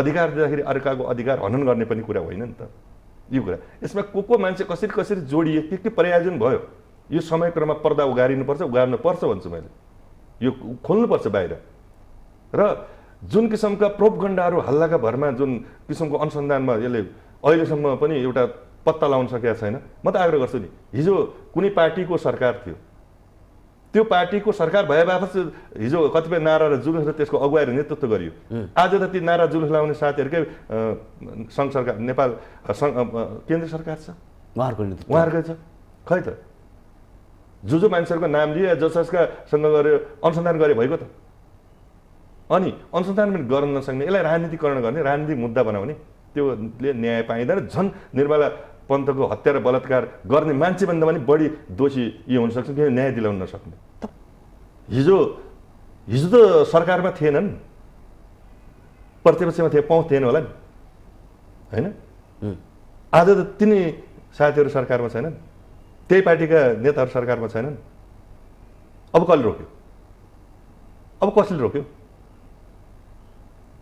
अधिकार दिँदाखेरि अर्काको अधिकार हनन गर्ने पनि कुरा होइन नि त यो कुरा। यसमा को मान्छे कसरी कसरी जोडिए के प्रयोजन भयो यो समयक्रममा पर्दा उगार्नुपर्छ भन्छु मैले। यो खोल्नुपर्छ बाहिर। र जुन किसिमका प्रोपगन्डाहरू हल्लाका भरमा जुन किसिमको अनुसन्धानमा यसले अहिलेसम्म पनि एउटा पत्ता लगाउन सकेका छैन। म त आग्रह गर्छु नि, हिजो कुनै पार्टीको सरकार थियो, त्यो पार्टीको सरकार भए बापत हिजो कतिपय नारा र जुलुस र त्यसको अगुवाई र नेतृत्व गरियो। आज त ती नारा जुलुस लगाउने साथीहरूकै सङ्घ सरकार नेपाल केन्द्र सरकार छ, उहाँहरूकै छ। खै त जो मान्छेहरूको नाम लिए जसका सँग गऱ्यो अनुसन्धान गरे भएको त। अनि अनुसन्धान पनि गर्न नसक्ने, यसलाई राजनीतिकरण गर्ने, राजनीतिक मुद्दा बनाउने, त्योले न्याय पाइँदैन। झन् निर्मला पन्तको हत्या र बलात्कार गर्ने मान्छेभन्दा पनि बढी दोषी यो हुनसक्छ किन न्याय दिलाउन नसक्ने। हिजो त सरकारमा थिएनन्, प्रतिपक्षमा थिए, पहुँच थिएन होला नि होइन। आज त तिनी साथीहरू सरकारमा छैनन्, त्यही पार्टीका नेताहरू सरकारमा छैनन्। अब कसले रोक्यो? अब कसले रोक्यो?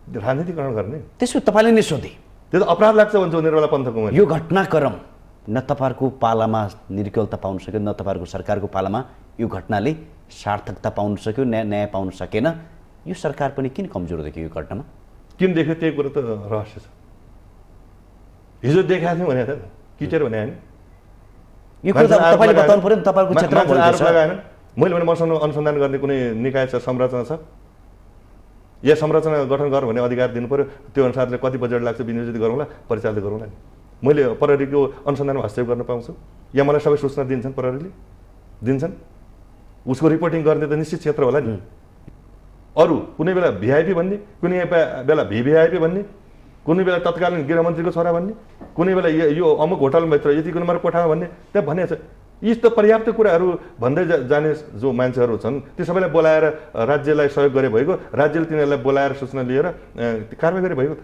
राजनीतिकरण गर्ने। त्यसो तपाईँले नै सोधे, त्यो त अपराध लाग्छ भन्छ निर्मला पन्तको। यो घटनाक्रम न तपाईँहरूको पालामा निर्कलता पाउन सक्यो, न तपाईँहरूको सरकारको पालामा यो घटनाले सार्थकता पाउन सक्यो, न्याय पाउन सकेन। यो सरकार पनि किन कमजोर देखियो यो घटनामा? किन देख्यो त्यही कुरो त रहस्य छ। हिजो देखाएको थियौँ भने त किटेर भने होइन। यो कुरा तपाईँले बताउनु पर्यो नि, तपाईँको क्षेत्रमा आरोप लगाएन। मैले भने मसँग अनुसन्धान गर्ने कुनै निकाय छ, संरचना छ, या संरचना गठन गर भन्ने अधिकार दिनु पर्यो। त्यो अनुसारले कति बजेट लाग्छ विनियोजित गरौँला, परिचालित गरौँला नि। मैले प्रहरीको अनुसन्धानमा हस्तक्षेप गर्न पाउँछु या मलाई सबै सूचना दिन्छन्, प्रहरीले दिन्छन्, उसको रिपोर्टिङ गर्ने त निश्चित क्षेत्र होला नि। अरू कुनै बेला भिआइपी भन्ने, कुनै बेला भिभिआइपी भन्ने, कुनै बेला तत्कालीन गृहमन्त्रीको छोरा भन्ने, कुनै बेला यो अमुक होटलभित्र यतिको नम्बर कोठामा भन्ने, त्यहाँ भनेको छ। यी त पर्याप्त कुराहरू भन्दै जाने जो मान्छेहरू छन् ती सबैलाई बोलाएर राज्यलाई सहयोग गरे भएको, राज्यले तिनीहरूलाई बोलाएर सूचना लिएर कारवाही गरे भएको त।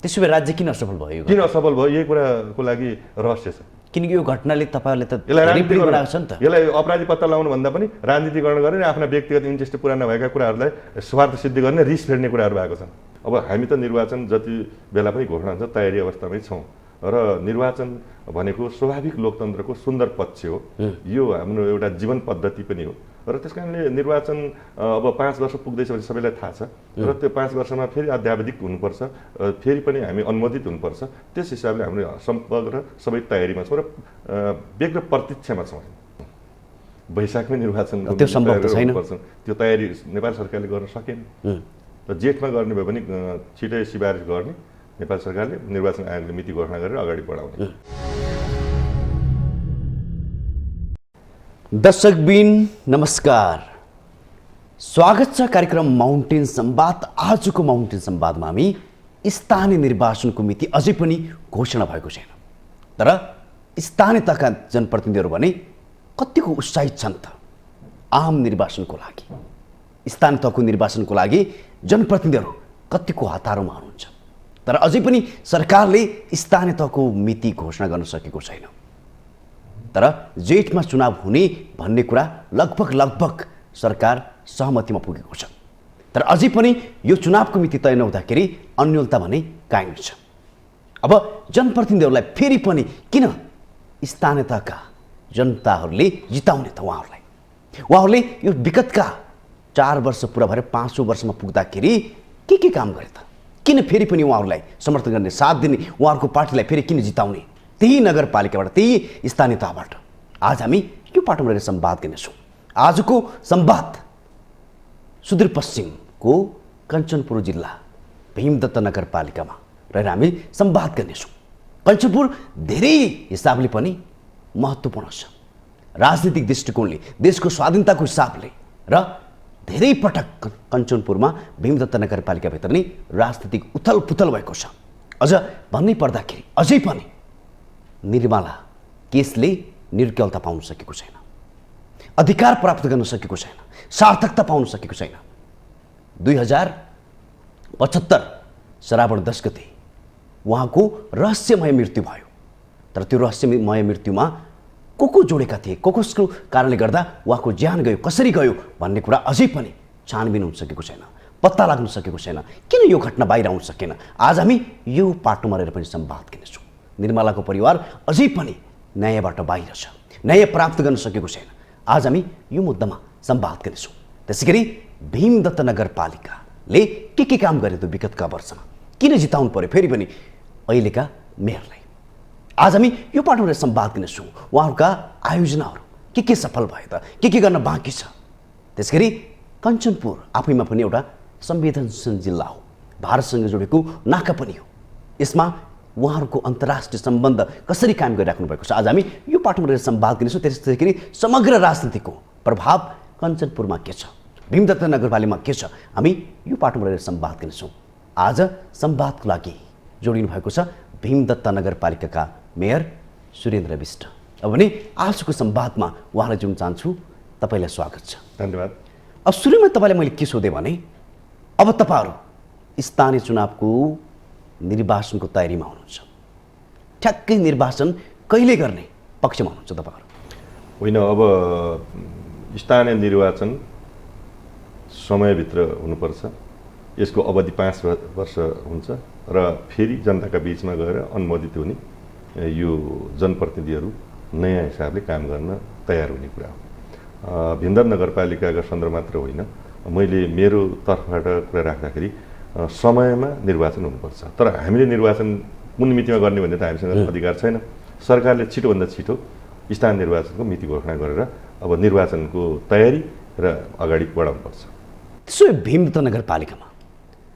त्यसो भए राज्य किन असफल भयो? किन असफल भयो यही कुराको लागि रहस्य छ। किनकि यो घटनाले तपाईँहरूले त यसलाई अपराधी पत्ता लगाउनु भन्दा पनि राजनीतिकरण गर्ने, आफ्ना व्यक्तिगत इन्ट्रेस्ट पुरा नभएका कुराहरूलाई स्वार्थ सिद्धि गर्ने, रिस फेर्ने कुराहरू भएको छन्। अब हामी त निर्वाचन जति बेला पनि घोषणा हुन्छ तयारी अवस्थामै छौँ र निर्वाचन भनेको स्वाभाविक लोकतन्त्रको सुन्दर पक्ष हो। यो हाम्रो एउटा जीवन पद्धति पनि हो र त्यस कारणले निर्वाचन अब 5 वर्ष पुग्दैछ भने सबैलाई थाहा छ र त्यो 5 वर्षमा फेरि अध्यावधिक हुनुपर्छ, फेरि पनि हामी अनुमोदित हुनुपर्छ। त्यस हिसाबले हामीले समग्र सबै तयारीमा छौँ र व्यग्र प्रतीक्षामा छौँ। वैशाखमै निर्वाचन त्यो सम्भव छैन, त्यो तयारी नेपाल सरकारले गर्न सकेन र जेठमा गर्ने भए पनि छिटै सिफारिस गर्ने नेपाल सरकारले, निर्वाचन आयोगले मिति घोषणा गरेर अगाडि बढाउने। दर्शकबिन नमस्कार, स्वागत छ कार्यक्रम माउन्टेन संवाद। आजको माउन्टेन संवादमा हामी स्थानीय निर्वाचनको मिति अझै पनि घोषणा भएको छैन, तर स्थानीय तहका जनप्रतिनिधिहरू भने कतिको उत्साहित छन् त आम निर्वाचनको लागि। स्थानीय तहको निर्वाचनको लागि जनप्रतिनिधिहरू कतिको हतारोमा हुनुहुन्छ, तर अझै पनि सरकारले स्थानीय तहको मिति घोषणा गर्न सकेको छैन। तर जेठमा चुनाव हुने भन्ने कुरा लगभग सरकार सहमतिमा पुगेको छ। तर अझै पनि यो चुनावको मिति तय नहुँदाखेरि अन्योलता भने कायम छ। अब जनप्रतिनिधिहरूलाई फेरि पनि किन स्थानीय तहका जनताहरूले जिताउने त उहाँहरूले यो विगतका 4 वर्ष पुरा भएर 5औं वर्षमा पुग्दाखेरि के काम गरे त? किन फेरि पनि उहाँहरूलाई समर्थन गर्ने, साथ दिने, उहाँहरूको पार्टीलाई फेरि किन जिताउने? त्यही नगरपालिकाबाट, त्यही स्थानीय तहबाट आज हामी यो पाटोमा रहेर संवाद गर्नेछौँ। आजको संवाद सुदूरपश्चिमको कञ्चनपुर जिल्ला भीमदत्त नगरपालिकामा रहेर हामी संवाद गर्नेछौँ। कञ्चनपुर धेरै हिसाबले पनि महत्त्वपूर्ण छ, राजनीतिक दृष्टिकोणले, देशको स्वाधीनताको हिसाबले र धेरै पटक कञ्चनपुरमा भीमदत्त नगरपालिकाभित्र नै राजनीतिक उथलपुथल भएको छ। अझ भन्नै पर्दाखेरि अझै पनि निर्मला केसले निर्कलता पाउन सकेको छैन, अधिकार प्राप्त गर्न सकेको छैन, सार्थकता पाउन सकेको छैन। 2075 श्रावण 10 गते उहाँको रहस्यमय मृत्यु भयो, तर त्यो रहस्यमय मृत्युमा को जोडेका थिए, कसको कारणले गर्दा उहाँको ज्यान गयो, कसरी गयो भन्ने कुरा अझै पनि छानबिन हुन सकेको छैन। पत्ता लाग्न सकेको छैन? किन यो घटना बाहिर आउन सकेन? आज हामी यो पाटोमा रहेर पनि संवाद गर्नेछौँ। निर्मलाको परिवार अझै पनि न्यायबाट बाहिर छ, न्याय प्राप्त गर्न सकेको छैन। आज हामी यो मुद्दामा संवाद गर्नेछौँ। त्यसै गरी भीमदत्त नगरपालिकाले के काम गरे त विगतका वर्षमा? किन जिताउनु पर्यो फेरि पनि अहिलेका मेयरलाई? आज हामी यो पाटोमा रहेर संवाद गर्नेछौँ। उहाँहरूका आयोजनाहरू के सफल भयो त, के गर्न बाँकी छ? त्यसै गरी कञ्चनपुर आफैमा पनि एउटा संवेदनशील जिल्ला हो, भारतसँग जोडेको नाका पनि हो। यसमा उहाँहरूको अन्तर्राष्ट्रिय सम्बन्ध कसरी कायम गरिराख्नु भएको छ? आज हामी यो पाटोमा रहेर संवाद गर्नेछौँ। त्यसै गरी समग्र राजनीतिको प्रभाव कञ्चनपुरमा के छ, भीमदत्त नगरपालिकामा के छ, हामी यो पाटोमा रहेर संवाद गर्नेछौँ। आज संवादको लागि जोडिनु भएको छ भीमदत्त नगरपालिकाका मेयर सुरेन्द्र विष्ट। अब भने आजको संवादमा उहाँलाई जोड्न चाहन्छु। तपाईँलाई स्वागत छ। धन्यवाद। अब सुरुमा तपाईँलाई मैले के सोधेँ भने अब तपाईँहरू स्थानीय चुनावको निर्वाचनको तयारीमा हुनुहुन्छ। ठ्याक्कै निर्वाचन कहिले गर्ने पक्षमा हुनुहुन्छ तपाईँहरू? होइन, अब स्थानीय निर्वाचन समयभित्र हुनुपर्छ। यसको अवधि 5 वर्ष हुन्छ र फेरि जनताका बिचमा गएर अनुमोदित हुने यो जनप्रतिनिधिहरू नयाँ हिसाबले काम गर्न तयार हुने कुरा हो। भीमदत्त नगरपालिकाका सन्दर्भ मात्र होइन, मैले मेरो तर्फबाट कुरा राख्दाखेरि समयमा निर्वाचन हुनुपर्छ। तर हामीले निर्वाचन कुन मितिमा गर्ने भन्ने त हामीसँग अधिकार छैन। सरकारले छिटोभन्दा छिटो स्थानीय निर्वाचनको मिति घोषणा गरेर अब निर्वाचनको तयारी र अगाडि बढाउनुपर्छ। त्यसो भीमदत्त नगरपालिकामा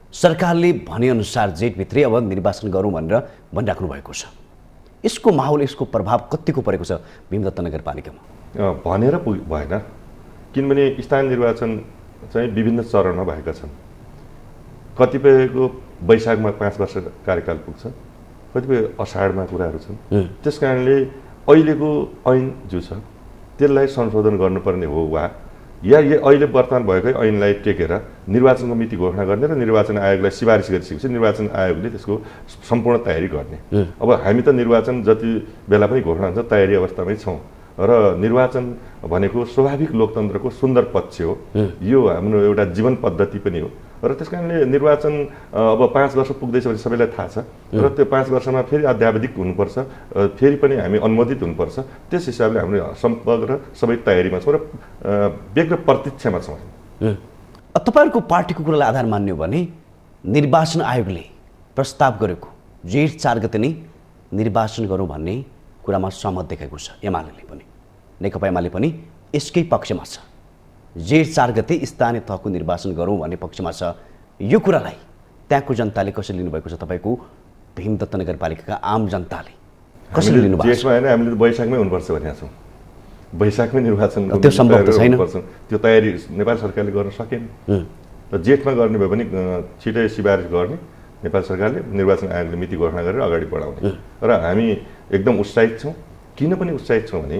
सरकारले भनेअनुसार जेठभित्रै अब निर्वाचन गरौँ भनेर भनिराख्नु भएको छ। यसको माहौल, यसको प्रभाव कतिको परेको छ भीमदत्त नगरपालिकामा? भनेर भएन, किनभने स्थानीय निर्वाचन चाहिँ विभिन्न चरणमा भएका छन्। कतिपयको वैशाखमा 5 वर्ष कार्यकाल पुग्छ, कतिपय अषाढमा कुराहरू छन्। त्यस कारणले अहिलेको ऐन जो छ त्यसलाई संशोधन गर्नुपर्ने हो वा अहिले वर्तमान भएकै ऐनलाई टेकेर निर्वाचनको मिति घोषणा गर्ने र निर्वाचन आयोगलाई सिफारिस गरिसकेपछि निर्वाचन आयोगले त्यसको सम्पूर्ण तयारी गर्ने। अब हामी त निर्वाचन जति बेला पनि घोषणा हुन्छ तयारी अवस्थामै छौँ र निर्वाचन भनेको स्वाभाविक लोकतन्त्रको सुन्दर पक्ष हो। यो हाम्रो एउटा जीवन पद्धति पनि हो र त्यस कारणले निर्वाचन अब 5 वर्ष पुग्दैछ भने सबैलाई थाहा छ र त्यो 5 वर्षमा फेरि अध्यावधिक हुनुपर्छ, फेरि पनि हामी अनुमोदित हुनुपर्छ। त्यस हिसाबले हामीले समग्र सबै तयारीमा छौँ र व्यग्र प्रतीक्षामा छौँ। तपाईँहरूको पार्टीको कुरालाई आधार मान्यो भने निर्वाचन आयोगले प्रस्ताव गरेको जेठ 4 गते नै निर्वाचन गरौँ भन्ने कुरामा सहमत देखाएको छ। एमाले पनि, नेकपा एमाले पनि यसकै पक्षमा छ। जेठ 4 गते स्थानीय तहको निर्वाचन गरौँ भन्ने पक्षमा छ। यो कुरालाई त्यहाँको जनताले कसरी लिनुभएको छ? तपाईँको भीमदत्त नगरपालिकाका आम जनताले कसरी लिनुभएको छ? जेठमा होइन, हामीले वैशाखमै हुनुपर्छ भनेका छौँ। वैशाखमै निर्वाचन त्यो सम्भव त छैन। त्यो तयारी नेपाल सरकारले गर्न सकेन। र जेठमा गर्ने भयो भने छिटै सिफारिस गर्ने नेपाल सरकारले, निर्वाचन आयोगले मिति घोषणा गरेर अगाडि बढाउने। र हामी एकदम उत्साहित छौँ। किन पनि उत्साहित छौँ भने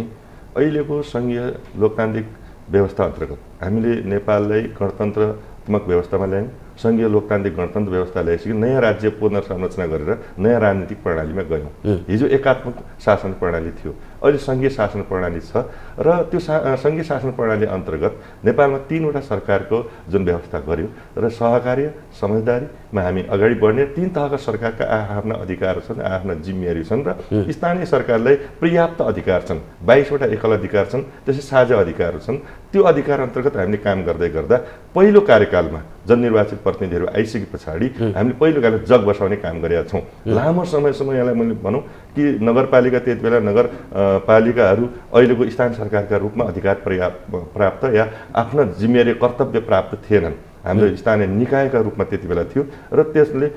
अहिलेको सङ्घीय लोकतान्त्रिक व्यवस्था अन्तर्गत हामीले नेपाललाई गणतन्त्रात्मक व्यवस्थामा ल्यायौँ। सङ्घीय लोकतान्त्रिक गणतन्त्र व्यवस्था ल्याइसके नयाँ राज्य पुनर्संरचना गरेर नयाँ राजनीतिक प्रणालीमा गयौँ। हिजो एकात्मक शासन प्रणाली थियो, अहिले सङ्घीय शासन प्रणाली छ र त्यो सङ्घीय शासन प्रणाली अन्तर्गत नेपालमा 3वटा सरकारको जुन व्यवस्था गर्यो र सहकार्य समझदारीमा हामी अगाडि बढ्ने 3 तहका सरकारका आफ्ना अधिकार छन्, आफ्ना जिम्मेवारी छन् र स्थानीय सरकारलाई पर्याप्त अधिकार छन्। 22वटा एकल अधिकार छन्, त्यसै साझा अधिकारहरू छन्। त्यो अधिकार अन्तर्गत हामीले काम गर्दै गर्दा पहिलो कार्यकालमा जननिर्वाचित प्रतिनिधिहरू आइसके पछाडि हामीले पहिलो कालमा जग बसाउने काम गरेका छौँ। लामो समयसम्म यसलाई मैले भनौँ कि नगरपालिका त्यति बेला नगरपालिकाहरू अहिलेको स्थानीय सरकारका रूपमा अधिकार प्राप्त या आफ्ना जिम्मेवारी कर्तव्य प्राप्त थिएनन्। हाम्रो स्थानीय निकायका रूपमा त्यति बेला थियो र त्यसले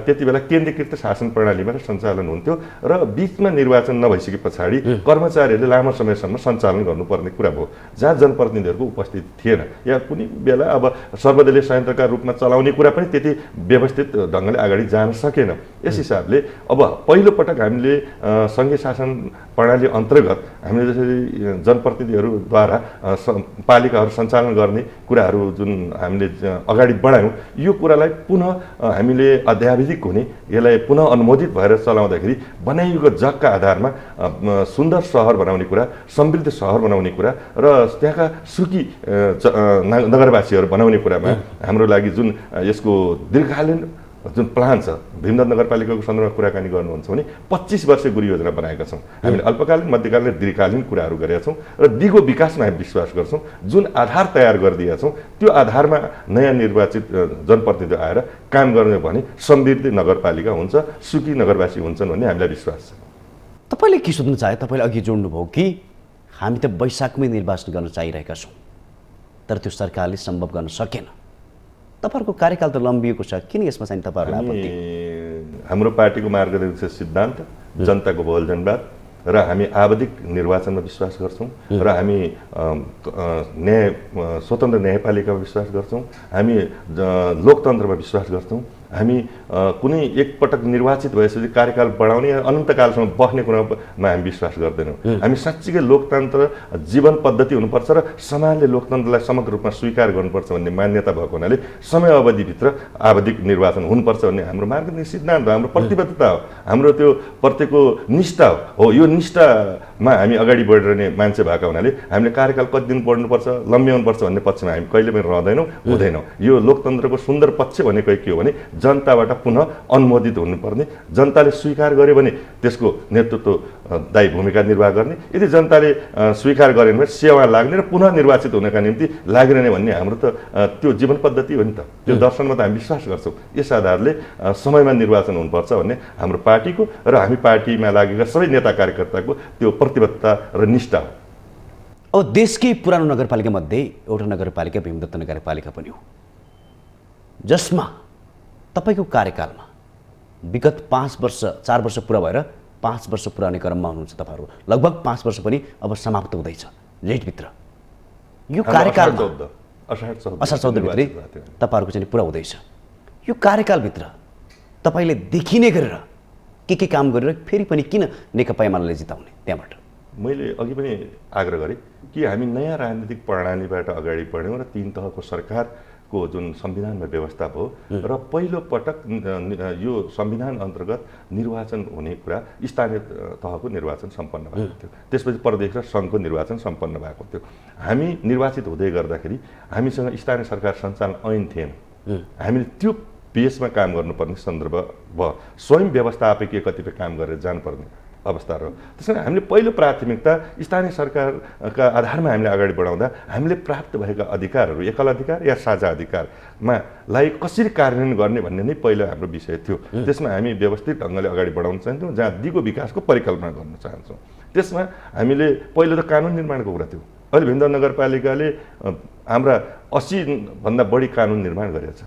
त्यति बेला केन्द्रीकृत शासन प्रणालीबाट सञ्चालन हुन्थ्यो र बिचमा निर्वाचन नभइसके पछाडि कर्मचारीहरूले लामो समयसम्म सञ्चालन गर्नुपर्ने कुरा भयो, जहाँ जनप्रतिनिधिहरूको उपस्थिति थिएन या कुनै बेला अब सर्वदलीय संयन्त्रका रूपमा चलाउने कुरा पनि त्यति व्यवस्थित ढङ्गले अगाडि जान सकेन। यस हिसाबले अब पहिलोपटक हामीले सङ्घीय शासन प्रणाली अन्तर्गत हामीले जसरी जनप्रतिनिधिहरूद्वारा पालिकाहरू सञ्चालन गर्ने कुराहरू जुन हामीले अगाडि बढायौँ, यो कुरालाई पुनः हामीले अध्यावधिक हुने, यसलाई पुनः अनुमोदित भएर चलाउँदाखेरि बनाइएको जगका आधारमा सुन्दर सहर बनाउने कुरा, समृद्ध सहर बनाउने कुरा र त्यहाँका सुखी नगरवासीहरू बनाउने कुरामा हाम्रो लागि जुन यसको दीर्घकालीन जुन प्लान छ, भीमदत्त नगरपालिकाको सन्दर्भमा कुराकानी गर्नुहुन्छ भने 25 वर्ष गुरु योजना बनाएका छौँ हामीले। अल्पकालीन, मध्यकालीन र दीर्घकालीन कुराहरू गरेका छौँ र दिगो विकासमा हामी विश्वास गर्छौँ। जुन आधार तयार गरिदिएका छौँ त्यो आधारमा नयाँ निर्वाचित जनप्रतिनिधि आएर काम गर्ने भने समृद्ध नगरपालिका हुन्छ, सुखी नगरवासी हुन्छन् भन्ने हामीलाई विश्वास छ। तपाईँले के सोध्नु चाहे? तपाईँले अघि जोड्नुभयो कि हामी त वैशाखमै निर्वाचन गर्न चाहिरहेका छौँ, तर त्यो सरकारले सम्भव गर्न सकेन। तपाईँहरूको कार्यकाल त लम्बिएको छ, किन यसमा चाहिँ तपाईँहरूलाई आपत्ति? हाम्रो पार्टीको मार्गदर्शक सिद्धान्त जनताको बहुल र हामी आवधिक निर्वाचनमा विश्वास गर्छौँ र हामी स्वतन्त्र न्यायपालिकामा विश्वास गर्छौँ, हामी लोकतन्त्रमा विश्वास गर्छौँ। हामी कुनै एकपटक निर्वाचित भएपछि कार्यकाल बढाउने या अनन्तकालसम्म बस्ने कुरामा हामी विश्वास गर्दैनौँ। हामी साँच्चीकै लोकतन्त्र जीवन पद्धति हुनुपर्छ र समाजले लोकतन्त्रलाई समग्र रूपमा स्वीकार गर्नुपर्छ भन्ने मान्यता भएको हुनाले समय अवधिभित्र आवधिक निर्वाचन हुनुपर्छ भन्ने हाम्रो मार्गदर्शक सिद्धान्त हो, हाम्रो प्रतिबद्धता हो, हाम्रो त्यो प्रतिको निष्ठा हो। यो निष्ठामा हामी अगाडि बढिरहने मान्छे भएका हुनाले हामीले कार्यकाल कति दिन बढ्नुपर्छ, लम्ब्याउनुपर्छ भन्ने पक्षमा हामी कहिले पनि रहँदैनौँ, हुँदैनौँ। यो लोकतन्त्रको सुन्दर पक्ष भनेको के हो भने जनताबाट पुनः अनुमोदित हुनुपर्ने, जनताले स्वीकार गर्यो भने त्यसको नेतृत्वदायी भूमिका निर्वाह गर्ने, यदि जनताले स्वीकार गरेन भने सेवा लाग्ने र पुनः निर्वाचित हुनका निम्ति लागिरहने भन्ने हाम्रो त त्यो जीवन पद्धति हो नि त। त्यो दर्शनमा त हामी विश्वास गर्छौँ। यस आधारले समयमा निर्वाचन हुनुपर्छ भन्ने हाम्रो पार्टीको र हामी पार्टीमा लागेका सबै नेता कार्यकर्ताको त्यो प्रतिबद्धता र निष्ठा हो। अब देशकै पुरानो नगरपालिका मध्ये एउटा नगरपालिका भीमदत्त नगरपालिका पनि हो, जसमा तपाईँको कार्यकालमा विगत 4 वर्ष पुरा भएर 5 वर्ष पुराउने क्रममा हुनुहुन्छ तपाईँहरू। लगभग 5 वर्ष पनि अब समाप्त हुँदैछ लेटभित्र। यो कार्यकालमा असार 14 भित्रै तपाईँहरूको चाहिँ पुरा हुँदैछ। यो कार्यकालभित्र तपाईँले देखिने गरेर के काम गरेर फेरि पनि किन नेकपा एमाले जिताउने? त्यहाँबाट मैले अघि पनि आग्रह गरेँ कि हामी नयाँ राजनीतिक प्रणालीबाट अगाडि बढ्यौँ र 3 तहको सरकारको जुन संविधानमा व्यवस्था भयो र पहिलो पटक यो संविधान अन्तर्गत निर्वाचन हुने कुरा स्थानीय तहको निर्वाचन सम्पन्न भएको थियो। त्यसपछि प्रदेश र सङ्घको निर्वाचन सम्पन्न भएको थियो। हामी निर्वाचित हुँदै गर्दाखेरि हामीसँग स्थानीय सरकार सञ्चालन ऐन थिएन। हामीले त्यो बेसमा काम गर्नुपर्ने सन्दर्भ भयो। स्वयं व्यवस्थापकीय कतिपय काम गरेर जानुपर्ने अवस्था रह्यो। त्यसैले हामीले पहिलो प्राथमिकता स्थानीय सरकारका आधारमा हामीले अगाडि बढाउँदा हामीले प्राप्त भएका अधिकारहरू एकल अधिकार या साझा अधिकारमा लाई कसरी कार्यान्वयन गर्ने भन्ने नै पहिलो हाम्रो विषय थियो। त्यसमा हामी व्यवस्थित ढङ्गले अगाडि बढाउन चाहन्छौँ, जहाँ दिगो विकासको परिकल्पना गर्न चाहन्छौँ। त्यसमा हामीले पहिलो त कानुन निर्माणको कुरा थियो। अहिले भीमदत्त नगरपालिकाले हाम्रा 80 भन्दा बढी कानुन निर्माण गरेको छ।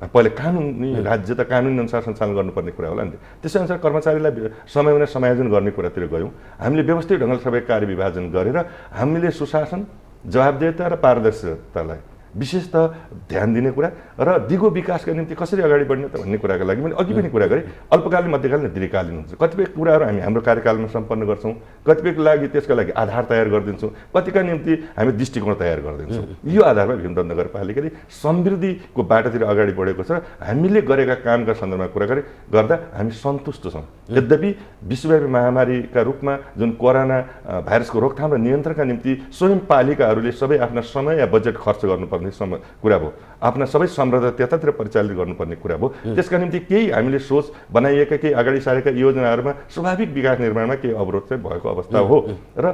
पहिले कानुनी राज्य त कानुनी अनुसार सञ्चालन गर्नुपर्ने कुरा होला नि। त्यसै अनुसार कर्मचारीलाई समयमा समायोजन गर्ने कुरातिर गयौँ। हामीले व्यवस्थित ढङ्गले सबै कार्य विभाजन गरेर हामीले सुशासन, जवाबदेहिता र पारदर्शितालाई विशेषतः ध्यान दिने कुरा र दिगो विकासका निम्ति कसरी अगाडि बढ्ने त भन्ने कुराको लागि मैले अघि पनि कुरा गरेँ। अल्पकालीन, मध्यकालीन र दीर्घकालीन हुन्छ। कतिपय कुराहरू हामी हाम्रो कार्यकालमा सम्पन्न गर्छौँ, कतिपयको लागि त्यसका लागि आधार तयार गरिदिन्छौँ, कतिका निम्ति हामी दृष्टिकोण तयार गरिदिन्छौँ। यो आधारमा भीमदत्त नगरपालिकाले समृद्धिको बाटोतिर अगाडि बढेको छ। हामीले गरेका कामका सन्दर्भमा कुरा गर्दा हामी सन्तुष्ट छौँ। यद्यपि विश्वव्यापी महामारीका रूपमा जुन कोरोना भाइरसको रोकथाम र नियन्त्रणका निम्ति स्वयं पालिकाहरूले सबै आफ्ना समय या बजेट खर्च गर्नुपर्ने कुरा भयो। आफ्ना सबै सम्पदा त्यतातिर परिचालित गर्नुपर्ने कुरा भयो। त्यसका निम्ति केही हामीले सोच बनाइएका केही अगाडि सारेका योजनाहरूमा स्वाभाविक विकास निर्माणमा केही अवरोध चाहिँ भएको अवस्था हो। र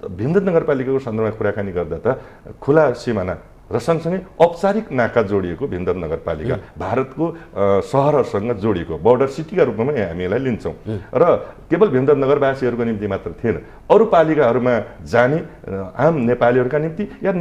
भीमदत्त नगरपालिकाको सन्दर्भमा कुराकानी गर्दा त खुला सिमाना र सँगसँगै औपचारिक नाका जोडिएको भीमदत्त नगरपालिका भारतको सहरहरूसँग जोडिएको बोर्डर सिटीका रूपमा हामी यसलाई लिन्छौँ। र केवल भीमदत्त नगरवासीहरूको निम्ति मात्र थिएन, अरू पालिकाहरूमा जाने आम नेपालीहरूका निम्ति या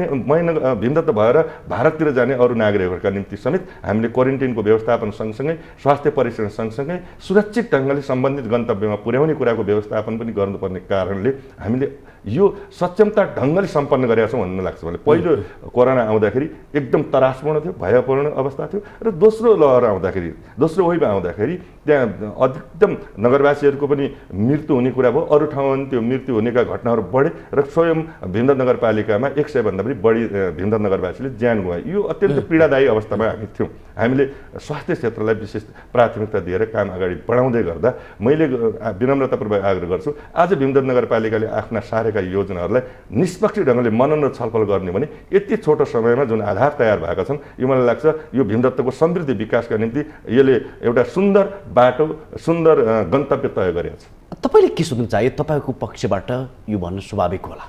भीमदत्त भएर भारततिर जाने अरू नागरिकहरूका निम्ति समेत हामीले क्वारेन्टाइनको व्यवस्थापन सँगसँगै स्वास्थ्य परीक्षण सँगसँगै सुरक्षित ढङ्गले सम्बन्धित गन्तव्यमा पुर्याउने कुराको व्यवस्थापन पनि गर्नुपर्ने कारणले हामीले यो सक्षमता ढङ्गले सम्पन्न गरेका छौँ भन्ने लाग्छ मलाई। पहिलो कोरोना आउँदाखेरि एकदम त्रासपूर्ण थियो, भयपूर्ण अवस्था थियो र दोस्रो लहर आउँदाखेरि, दोस्रो वेभ आउँदाखेरि त्यहाँ अधिकतम नगरवासीहरूको पनि मृत्यु हुने कुरा भयो। अरू ठाउँमा पनि त्यो मृत्यु हुनेका घटनाहरू बढे र स्वयं भीमराव नगरपालिकामा 100 भन्दा पनि बढी भीमराव नगरवासीले ज्यान गुमाए। यो अत्यन्त पीडादायी अवस्थामा हामी थियौँ। हामीले स्वास्थ्य क्षेत्रलाई विशेष प्राथमिकता दिएर काम अगाडि बढाउँदै गर्दा मैले विनम्रतापूर्वक आग्रह गर्छु, आज भीमराव नगरपालिकाले आफ्ना सारेका योजनाहरूलाई निष्पक्ष ढङ्गले मनन र छलफल गर्ने भने यति छोटो समयमा जुन आधार तयार भएका छन्, यो मलाई लाग्छ यो भीमदत्तको समृद्धि विकासका निम्ति यसले एउटा सुन्दर बाटो, सुन्दर गन्तव्य तय गरेको छ। तपाईँले के सोध्नु चाह्यो? तपाईँको पक्षबाट यो भन्नु स्वाभाविक होला,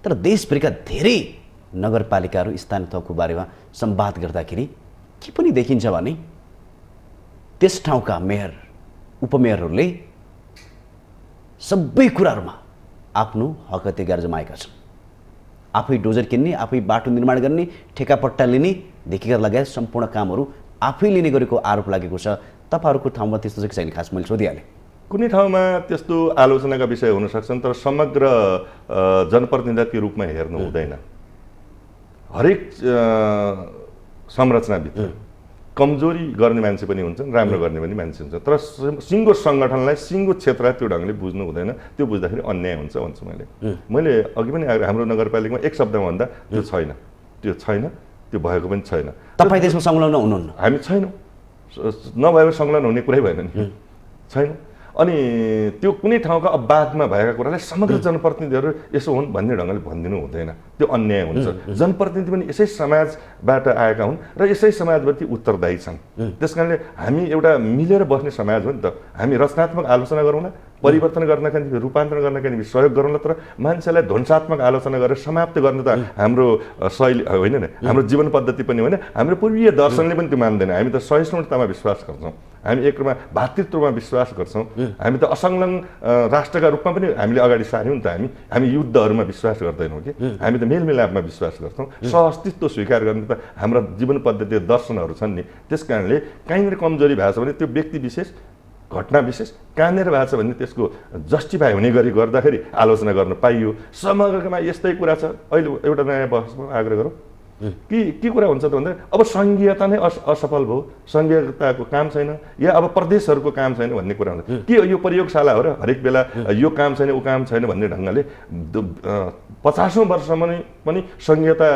तर देशभरिका धेरै नगरपालिकाहरू स्थानीय तहको बारेमा संवाद गर्दाखेरि के पनि देखिन्छ भने त्यस ठाउँका मेयर उपमेयरहरूले सबै कुराहरूमा आफ्नो हक अधिकार जमाएका छन्। आफै डोजर किन्ने, आफै बाटो निर्माण गर्ने, ठेकापट्टा लिनेदेखि लगायत सम्पूर्ण कामहरू आफै लिने गरेको आरोप लागेको छ। तपाईँहरूको ठाउँमा त्यस्तो चाहिँ छैन? खास मैले सोधिहालेँ। कुनै ठाउँमा त्यस्तो आलोचनाका विषय हुन सक्छन्, तर समग्र जनप्रतिनिधित्वको रूपमा हेर्नु हुँदैन। हरेक संरचनाभित्र कमजोरी गर्ने मान्छे पनि हुन्छन्, राम्रो गर्ने पनि मान्छे हुन्छ, तर सिङ्गो सङ्गठनलाई, सिङ्गो क्षेत्रलाई त्यो ढङ्गले बुझ्नु हुँदैन। त्यो बुझ्दाखेरि अन्याय हुन्छ भन्छु मैले अघि पनि हाम्रो नगरपालिकामा एक शब्दमा भन्दा त्यो छैन, त्यो छैन, त्यो भएको पनि छैन। तपाईँ त्यसमा संलग्न हुनुहुन्न? हामी छैनौँ, नभएको संलग्न हुने कुरै भएन नि, छैन। अनि त्यो कुनै ठाउँका बादमा भएका कुरालाई समग्र जनप्रतिनिधिहरू यसो हुन् भन्ने ढङ्गले भनिदिनु हुँदैन, त्यो अन्याय हुन्छ। जनप्रतिनिधि पनि यसै समाजबाट आएका हुन् र यसै समाजप्रति उत्तरदायी छन्। त्यस कारणले हामी एउटा मिलेर बस्ने समाज हो नि त। हामी रचनात्मक आलोचना गरौँला, परिवर्तन गर्नका निम्ति, रूपान्तरण गर्नका निम्ति सहयोग गरौँला, तर मान्छेलाई ध्वंसात्मक आलोचना गरेर समाप्त गर्न त हाम्रो शैली होइन नि, हाम्रो जीवन पद्धति पनि होइन, हाम्रो पूर्वीय दर्शनले पनि त्यो मान्दैन। हामी त सहिष्णुतामा विश्वास गर्छौँ, हामी एकमा भातृत्वमा विश्वास गर्छौँ, हामी त असंलग्न राष्ट्रका रूपमा पनि हामीले अगाडि सार्यौँ नि त। हामी युद्धहरूमा विश्वास गर्दैनौँ कि, हामी त मेलमिलापमा विश्वास गर्छौँ। सहअस्तित्व स्वीकार गर्ने त हाम्रा जीवन पद्धति दर्शनहरू छन् नि। त्यस कारणले कहीँनिर कमजोरी भएको छ भने त्यो व्यक्ति विशेष, घटना विशेष कहाँनिर भएको छ भने त्यसको जस्टिफाई हुने गरी गर्दाखेरि आलोचना गर्न पाइयो। समग्रमा यस्तै कुरा छ। अहिले एउटा नयाँ बहसमा आग्रह गरौँ के कुरा हुन्छ त भन्दा अब सङ्घीयता नै असफल भयो, सङ्घीयताको काम छैन या अब प्रदेशहरूको काम छैन भन्ने कुरा हुन्छ। के यो प्रयोगशाला हो र हरेक बेला यो काम छैन ऊ काम छैन भन्ने ढङ्गले 50औं वर्षसम्म पनि सङ्घीयता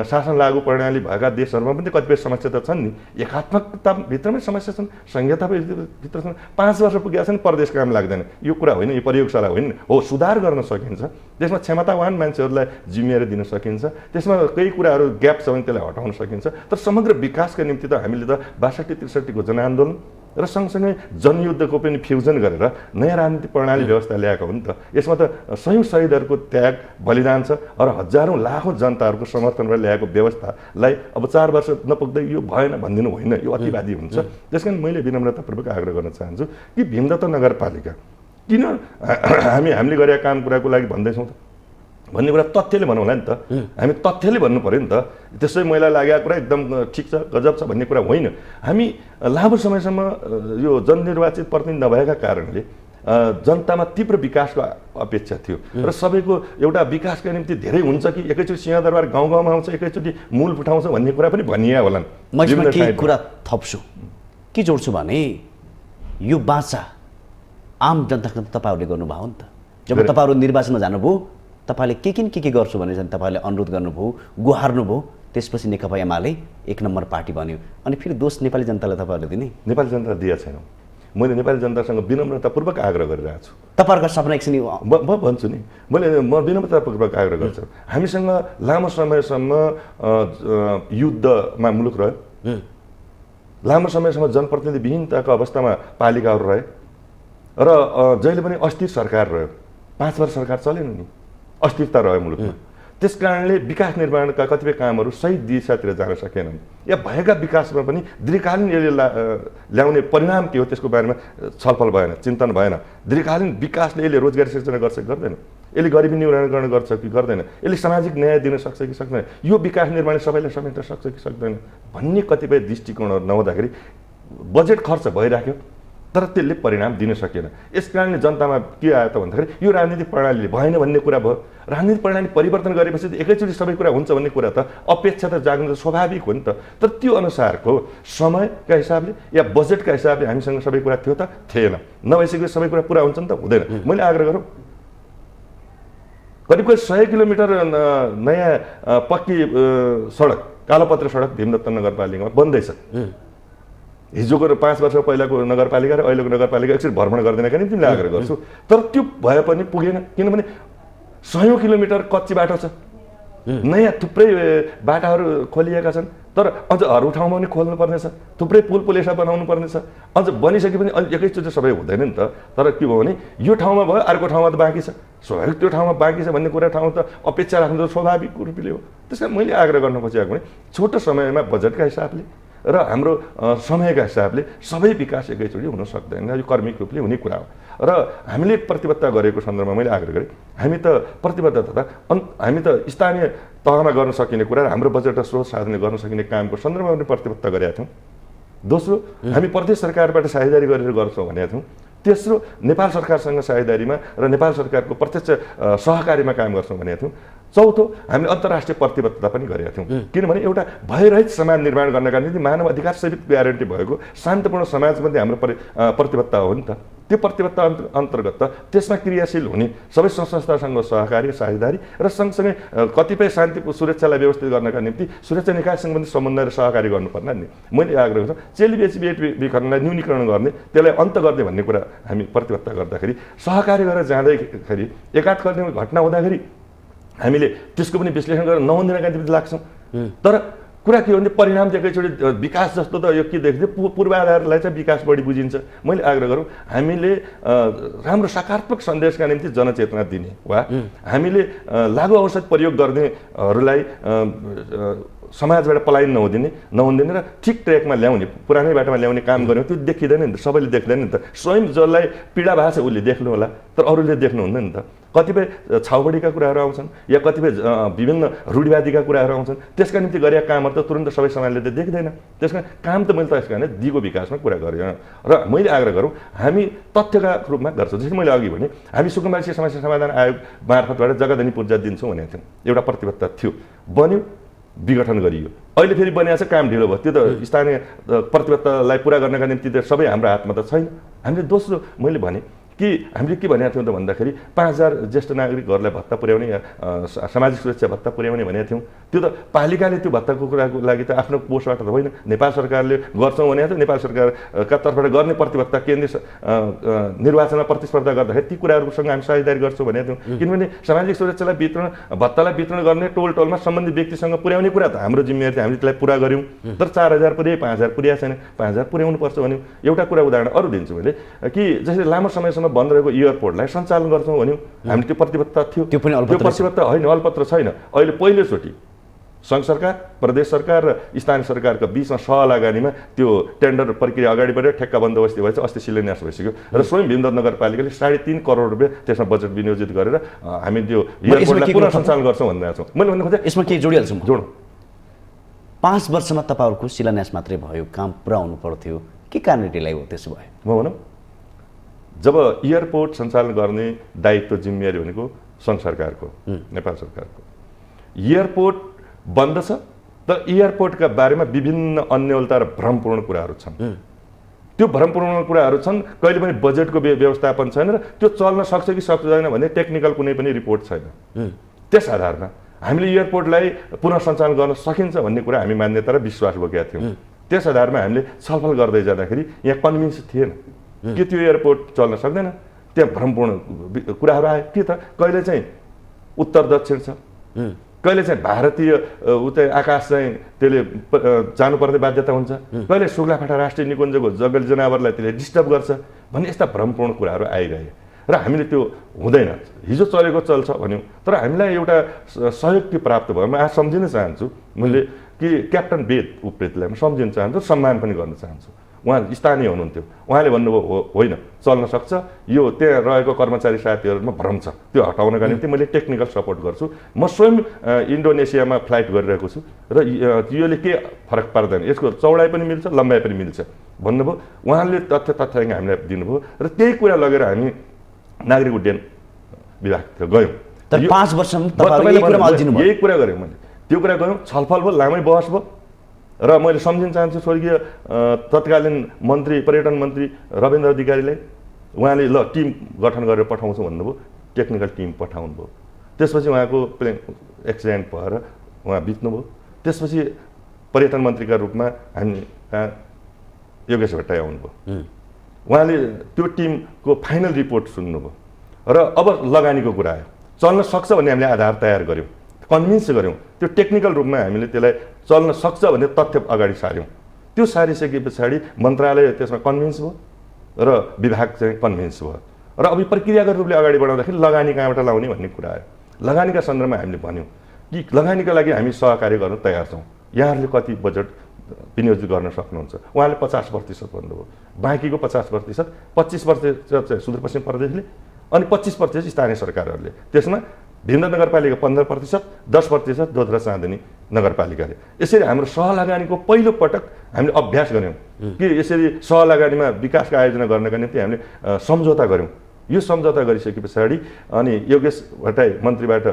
शासन लागू प्रणाली भएका देशहरूमा पनि कतिपय समस्या त छन् नि। एकात्मकताभित्रमै समस्या छन्, सङ्घीयताभित्र छन्। 5 वर्ष पुगेका छन्, प्रदेश काम लाग्दैन। यो कुरा होइन, यो प्रयोगशाला होइन हो। सुधार गर्न सकिन्छ, त्यसमा क्षमतावान मान्छेहरूलाई जिम्मेवारी दिन सकिन्छ, त्यसमा केही कुराहरू ग्याप छ भने त्यसलाई हटाउन सकिन्छ। तर समग्र विकासका निम्ति त हामीले त 62-63 को जनआन्दोलन र सँगसँगै जनयुद्धको पनि फ्युजन गरेर नयाँ राजनीतिक प्रणाली व्यवस्था ल्याएको हो नि त। यसमा त सयौँ शहीदहरूको त्याग बलिदान छ र हजारौँ लाखौँ जनताहरूको समर्थनबाट ल्याएको व्यवस्थालाई अब 4 वर्ष नपुग्दै यो भएन भनिदिनु होइन, यो अतिवादी हुन्छ। त्यस कारण मैले विनम्रतापूर्वक आग्रह गर्न चाहन्छु कि भीमदत्त नगरपालिका किन हामीले गरेका काम कुराको लागि भन्दैछौँ त भन्ने कुरा तथ्यले भनौँ होला नि त। हामी तथ्यले भन्नु पऱ्यो नि त। त्यसै मैला लागेको कुरा एकदम ठिक छ, गजब छ भन्ने कुरा होइन। हामी लामो समयसम्म यो जननिर्वाचित प्रतिनिधि नभएका कारणले जनतामा तीव्र विकासको अपेक्षा थियो र सबैको एउटा विकासका निम्ति धेरै हुन्छ कि एकैचोटि सिंहदरबार गाउँ गाउँमा आउँछ, एकैचोटि मूल उठाउँछ भन्ने कुरा पनि भनिया होलान्। मैले केही कुरा थप्छु, के जोड्छु भने यो बाचा आम जनताको तपाईँहरूले गर्नुभयो नि त। जब तपाईँहरू निर्वाचनमा जानुभयो, तपाईँले के गर्छु भने तपाईँले अनुरोध गर्नुभयो, गुहार्नुभयो, त्यसपछि नेकपा एमाले 1 नम्बर पार्टी बन्यो। अनि फेरि दोष नेपाली जनतालाई तपाईँहरूले दिने? नेपाली जनतालाई दिएको छैनौँ। मैले नेपाली जनतासँग विनम्रतापूर्वक आग्रह गरिरहेको छु। तपाईँहरूको सपना एकछिन म भन्छु नि, म विनम्रतापूर्वक आग्रह गर्छु। हामीसँग लामो समयसम्म युद्धमा मुलुक रह्यो, लामो समयसम्म जनप्रतिनिधिविहीनताको अवस्थामा पालिकाहरू रहे र जहिले पनि अस्थिर सरकार रह्यो। 5 वर्ष सरकार चलेन नि, अस्थिरता रह्यो मुलुकमा। त्यस कारणले विकास निर्माणका कतिपय कामहरू सही दिशातिर जान सकेनन् या भएका विकासमा पनि दीर्घकालीन यसले ल्याउने परिणाम के हो त्यसको बारेमा छलफल भएन, चिन्तन भएन। दीर्घकालीन विकासले यसले रोजगारी सिर्जना गर्छ कि गर्दैन, यसले गरिबी निवारण गर्छ कि गर्दैन, यसले सामाजिक न्याय दिन सक्छ कि सक्दैन, यो विकास निर्माण सबैलाई समेट्न सक्छ कि सक्दैन भन्ने कतिपय दृष्टिकोणहरू नहुँदाखेरि बजेट खर्च भइराख्यो, तर त्यसले परिणाम दिन सकेन। यस कारणले जनतामा के आयो त भन्दाखेरि यो राजनीतिक प्रणालीले भएन भन्ने कुरा भयो। राजनीतिक प्रणाली परिवर्तन गरेपछि एकैचोटि सबै कुरा हुन्छ भन्ने कुरा त अपेक्षा त जाग्नु त स्वाभाविक हो नि त। तर त्यो अनुसारको समयका हिसाबले या बजेटका हिसाबले हामीसँग सबै कुरा थियो त थिएन। नभइसकेपछि सबै कुरा पुरा हुन्छ नि त हुँदैन। मैले आग्रह गरौँ करिब 100 किलोमिटर नयाँ पक्की सडक कालोपत्र सडक भीमदत्त नगरपालिकामा बन्दैछ। हिजोको 5 वर्ष पहिलाको नगरपालिका र अहिलेको नगरपालिका एकचोटि भ्रमण गर्दैनका निम्ति मैले आग्रह गर्छु। तर त्यो भए पनि पुगेन, किनभने 100 किलोमिटर कच्ची बाटो छ, नयाँ थुप्रै बाटाहरू खोलिएका छन्, तर अझ अरू ठाउँमा पनि खोल्नुपर्नेछ, थुप्रै पुल पुलेसा बनाउनु पर्नेछ। अझ बनिसके पनि एकैचोटि सबै हुँदैन नि त। तर के भयो भने यो ठाउँमा भयो अर्को ठाउँमा त बाँकी छ, स्वाभाविक त्यो ठाउँमा बाँकी छ भन्ने कुरा ठाउँ त अपेक्षा राख्नु त स्वाभाविक रूपले हो। त्यस कारण मैले आग्रह गर्न खोजेको भने छोटो समयमा बजेटका हिसाबले र हाम्रो समयका हिसाबले सबै विकास एकैचोटि हुन सक्दैन, यो कर्मिक रूपले हुने कुरा हो। र हामीले प्रतिबद्धता गरेको सन्दर्भमा मैले आग्रह गरेँ, हामी त प्रतिबद्धता हामी त स्थानीय तहमा गर्न सकिने कुरा र हाम्रो बजेट र स्रोत साधनले गर्न सकिने कामको सन्दर्भमा पनि प्रतिबद्धता गरेका थियौँ। दोस्रो, हामी प्रदेश सरकारबाट साझेदारी गरेर गर्छौँ भनेका थियौँ। तेस्रो, नेपाल सरकारसँग साझेदारीमा र नेपाल सरकारको प्रत्यक्ष सहकारीमा काम गर्छौँ भनेका थियौँ। चौथो, हामीले अन्तर्राष्ट्रिय प्रतिबद्धता पनि गरेका थियौँ, किनभने एउटा भयरहित समाज निर्माण गर्नका निम्ति मानव अधिकार सहित ग्यारेन्टी भएको शान्तपूर्ण समाजमध्ये हाम्रो प्रतिबद्धता हो नि त। त्यो प्रतिबद्धता अन्तर्गत त त्यसमा क्रियाशील हुने सबै संस्थासँग सहकारी साझेदारी र सँगसँगै कतिपय शान्ति सुरक्षालाई व्यवस्थित गर्नका निम्ति सुरक्षा निकायसँग पनि समन्वय र सहकारी गर्नुपर्ने नि मैले आग्रह गर्छु। चेलीबेची विखण्डनलाई न्यूनीकरण गर्ने, त्यसलाई अन्त गर्ने भन्ने कुरा हामी प्रतिबद्धता गर्दाखेरि सहकारी गरेर जाँदाखेरि एकाध गर्ने घटना हुँदाखेरि हामीले त्यसको पनि विश्लेषण गरेर नहुँदिनका निम्ति लाग्छौँ। तर कुरा के हो भने परिणाम चाहिँ एकैचोटि विकास जस्तो त यो के देखिन्छ, पूर्वाधारलाई चाहिँ विकास बढी बुझिन्छ। मैले आग्रह गरौँ हामीले राम्रो सकारात्मक सन्देशका निम्ति जनचेतना दिने वा हामीले लागु औषध प्रयोग गर्नेहरूलाई समाजबाट पलायन नहुँदिने र ठिक ट्र्याकमा ल्याउने, पुरानै बाटोमा ल्याउने काम गऱ्यौँ। त्यो देखिँदैन नि त, सबैले देख्दैन नि त। स्वयं जसलाई पीडा भएको छ उसले देख्नु होला, तर अरूले देख्नुहुन्न नि त। कतिपय छाउबडीका कुराहरू आउँछन् या कतिपय विभिन्न रूढिवादीका कुराहरू आउँछन्, त्यसका निम्ति गरेका कामहरू त तुरन्त सबै समाजले त देख्दैन। त्यस कारण काम त मैले त यस कारण दिगो विकासमा कुरा गरेँ र मैले आग्रह गरौँ हामी तथ्यका रूपमा गर्छौँ। जस्तै मैले अघि भने हामी सुकुम्बासी समस्या समाधान आयोग मार्फतबाट जग्गाधनी पूर्जा दिन्छौँ भनेको थियौँ, एउटा प्रतिबद्धता थियो, बन्यो, विघटन गरियो। अहिले फेरि बनिएको छ, काम ढिलो भयो। त्यो त स्थानीय प्रतिबद्धतालाई पुरा गर्नका निम्ति त सबै हाम्रो हातमा त छैन। हामीले दोस्रो मैले भने कि हामीले के भनेका थियौँ त भन्दाखेरि 5000 ज्येष्ठ नागरिकहरूलाई भत्ता पुर्याउने या सामाजिक सुरक्षा भत्ता पुर्याउने भनेका थियौँ। त्यो त पालिकाले त्यो भत्ताको कुराको लागि त आफ्नो कोषबाट त होइन, नेपाल सरकारले गर्छौँ भनेको थियो। नेपाल सरकारका तर्फबाट गर्ने प्रतिबद्धता केन्द्रीय निर्वाचनमा प्रतिस्पर्धा गर्दाखेरि ती कुराहरूसँग हामी साझेदारी गर्छौँ भनेको थियौँ। किनभने सामाजिक सुरक्षालाई भत्तालाई वितरण गर्ने टोलमा सम्बन्धित व्यक्तिसँग पुर्याउने कुरा त हाम्रो जिम्मेवारी थियो, हामीले त्यसलाई पुरा गऱ्यौँ। तर 4000 पुर्याए, 5000 पुर्याएको छैन, 5000 पुर्याउनु पर्छ भन्यौँ। एउटा कुरा उदाहरण अरू दिन्छु मैले कि जसरी लामो समयसम्म बन्द रहेको एयरपोर्टलाई सञ्चालन गर्छौँ भन्यौँ, हामीले त्यो प्रतिबद्धता थियो। त्यो प्रतिबद्धता होइन, अलपत्र छैन। अहिले पहिलोचोटि सङ्घ सरकार, प्रदेश सरकार र स्थानीय सरकारका बिचमा सहलगानीमा त्यो टेन्डर प्रक्रिया अगाडि बढेर ठेक्का बन्दोबस्ती भएछ, अस्ति शिलान्यास भइसक्यो र स्वयं भीमदत्त नगरपालिकाले 3.5 करोड रुपियाँ त्यसमा बजेट विनियोजित गरेर हामी त्यो एयरपोर्टलाई पुनः सञ्चालन गर्छौँ भनेर छौँ। मैले भन्नु खोजेँ यसमा केही जोडिहाल्छु म। जोड 5 वर्षमा तपाईँहरूको शिलान्यास मात्रै भयो, काम पुरा हुनु पर्थ्यो, के कारण ढिलाइ हो? त्यसो भए म भनौँ, जब एयरपोर्ट सञ्चालन गर्ने दायित्व जिम्मेवारी भनेको सङ्घ सरकारको, नेपाल सरकारको, एयरपोर्ट बन्द छ तर एयरपोर्टका बारेमा विभिन्न अन्यलता र भ्रमपूर्ण कुराहरू छन्। त्यो भ्रमपूर्ण कुराहरू छन्, कहिले पनि बजेटको व्यवस्थापन छैन र त्यो चल्न सक्छ कि सक्दैन भन्ने टेक्निकल कुनै पनि रिपोर्ट छैन। त्यस आधारमा हामीले एयरपोर्टलाई पुनः सञ्चालन गर्न सकिन्छ भन्ने कुरा हामी मान्यता र विश्वास बोकेका थियौँ। त्यस आधारमा हामीले छलफल गर्दै जाँदाखेरि यहाँ कन्भिन्स थिएन कि त्यो एयरपोर्ट चल्न सक्दैन। त्यहाँ भ्रमपूर्ण कुराहरू आयो कि त कहिले चाहिँ उत्तर दक्षिण छ, कहिले चाहिँ भारतीय उतै आकाश चाहिँ त्यसले जानुपर्ने बाध्यता हुन्छ, कहिले सुग्लाफाटा राष्ट्रिय निकुञ्जको जङ्गली जनावरलाई त्यसले डिस्टर्ब गर्छ भन्ने यस्ता भ्रमपूर्ण कुराहरू आइरहे र हामीले त्यो हुँदैन, हिजो चलेको चल्छ भन्यौँ। तर हामीलाई एउटा सहयोग के प्राप्त भयो, म आज सम्झिन चाहन्छु मैले कि क्याप्टन वेद उप्रेतीलाई म सम्झिन चाहन्छु, सम्मान पनि गर्न चाहन्छु। उहाँ स्थानीय हुनुहुन्थ्यो, उहाँले भन्नुभयो होइन चल्न सक्छ, यो त्यहाँ रहेको कर्मचारी साथीहरूमा भ्रम छ, त्यो हटाउनका निम्ति मैले टेक्निकल सपोर्ट गर्छु। म स्वयं इन्डोनेसियामा फ्लाइट गरिरहेको छु र योले के फरक पार्दैन, यसको चौडाइ पनि मिल्छ, लम्बाइ पनि मिल्छ। भन्नुभयो, उहाँले तथ्याङ्क हामीलाई दिनुभयो र त्यही कुरा लगेर हामी नागरिक उड्डयन विभागतिर गयौँ। तर 5 वर्षमा तपाईहरुले यही कुरामा अल्झिनु भयो। यही कुरा गरेँ मैले, त्यो कुरा गयौँ, छलफल भयो, लामै बहस भयो र मैले सम्झिन चाहन्छु स्वर्गीय तत्कालीन मन्त्री पर्यटन मन्त्री रविन्द्र अधिकारीलाई। उहाँले ल टिम गठन गरेर पठाउँछु भन्नुभयो, टेक्निकल टिम पठाउनु भयो। त्यसपछि उहाँको प्लेन एक्सिडेन्ट भएर उहाँ बित्नुभयो। त्यसपछि पर्यटन मन्त्रीका रूपमा हामी योगेश भट्टराई आउनुभयो। उहाँले त्यो टिमको फाइनल रिपोर्ट सुन्नुभयो र अब लगानीको कुरा आयो। चल्न सक्छ भन्ने हामीले आधार तयार गऱ्यौँ, कन्भिन्स गऱ्यौँ। त्यो टेक्निकल रूपमा हामीले त्यसलाई चल्न सक्छ भन्ने तथ्य अगाडि सार्यौँ। त्यो सारिसके पछाडि मन्त्रालय त्यसमा कन्भिन्स भयो र विभाग चाहिँ कन्भिन्स भयो र अब प्रक्रियागत रूपले अगाडि बढाउँदाखेरि लगानी कहाँबाट लाउने भन्ने कुरा आयो। लगानीका सन्दर्भमा हामीले भन्यौँ कि लगानीका लागि हामी सहकार्य गर्न तयार छौँ, यहाँहरूले कति बजेट विनियोजित गर्न सक्नुहुन्छ। उहाँले 50% भन्नुभयो, बाँकीको 50%, 25% चाहिँ सुदूरपश्चिम प्रदेशले अनि 25% स्थानीय सरकारहरूले। त्यसमा भिमराङ नगरपालिका 15%, 10% दोधरा चाँदनी नगरपालिकाले। यसरी हाम्रो सहलगानीको पहिलो पटक हामीले अभ्यास गऱ्यौँ कि यसरी सहलगानीमा विकासको आयोजना गर्नका निम्ति हामीले सम्झौता गऱ्यौँ। यो सम्झौता गरिसके पछाडि अनि योगेश भट्टराई मन्त्रीबाट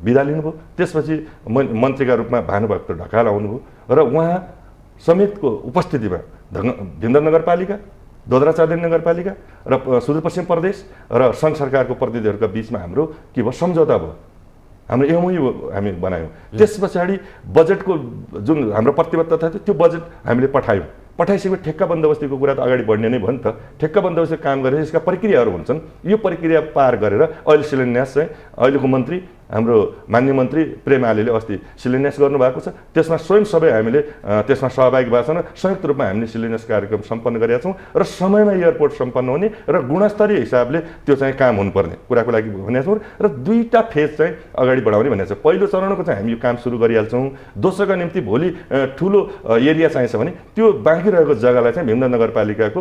बिदा लिनुभयो। त्यसपछि मन्त्रीका रूपमा भानुभक्त ढकाल आउनुभयो र उहाँ समेतको उपस्थितिमा भिमराङ नगरपालिका, दोधरा चाँदनी नगरपालिका र सुदूरपश्चिम प्रदेश र सङ्घ सरकारको प्रतिनिधिहरूका बिचमा हाम्रो के भयो, सम्झौता भयो। हाम्रो एमओयू हामी बनायौँ। त्यस पछाडि बजेटको जुन हाम्रो प्रतिबद्धता थियो त्यो बजेट हामीले पठायौँ। पठाइसकेपछि ठेक्का बन्दोबस्तीको कुरा त अगाडि बढ्ने नै भयो नि त। ठेक्का बन्दोबस्ती काम गरेर यसका प्रक्रियाहरू हुन्छन्। यो प्रक्रिया पार गरेर अहिले शिलान्यास चाहिँ अहिलेको मन्त्री हाम्रो मान्य मन्त्री प्रेम आलेले अस्ति शिलान्यास गर्नुभएको छ। त्यसमा स्वयं सबै हामीले त्यसमा सहभागी भएको छौँ। संयुक्त रूपमा हामीले शिलान्यास कार्यक्रम सम्पन्न गरेका छौँ र समयमा एयरपोर्ट सम्पन्न हुने र गुणस्तरीय हिसाबले त्यो चाहिँ काम हुनुपर्ने कुराको लागि भनेका छौँ र 2टा फेज चाहिँ अगाडि बढाउने भनेको छ। पहिलो चरणको चाहिँ हामी यो काम सुरु गरिहाल्छौँ। दोस्रोका निम्ति भोलि ठुलो एरिया चाहिन्छ भने त्यो बाँकी रहेको जग्गालाई चाहिँ भिमराङ नगरपालिकाको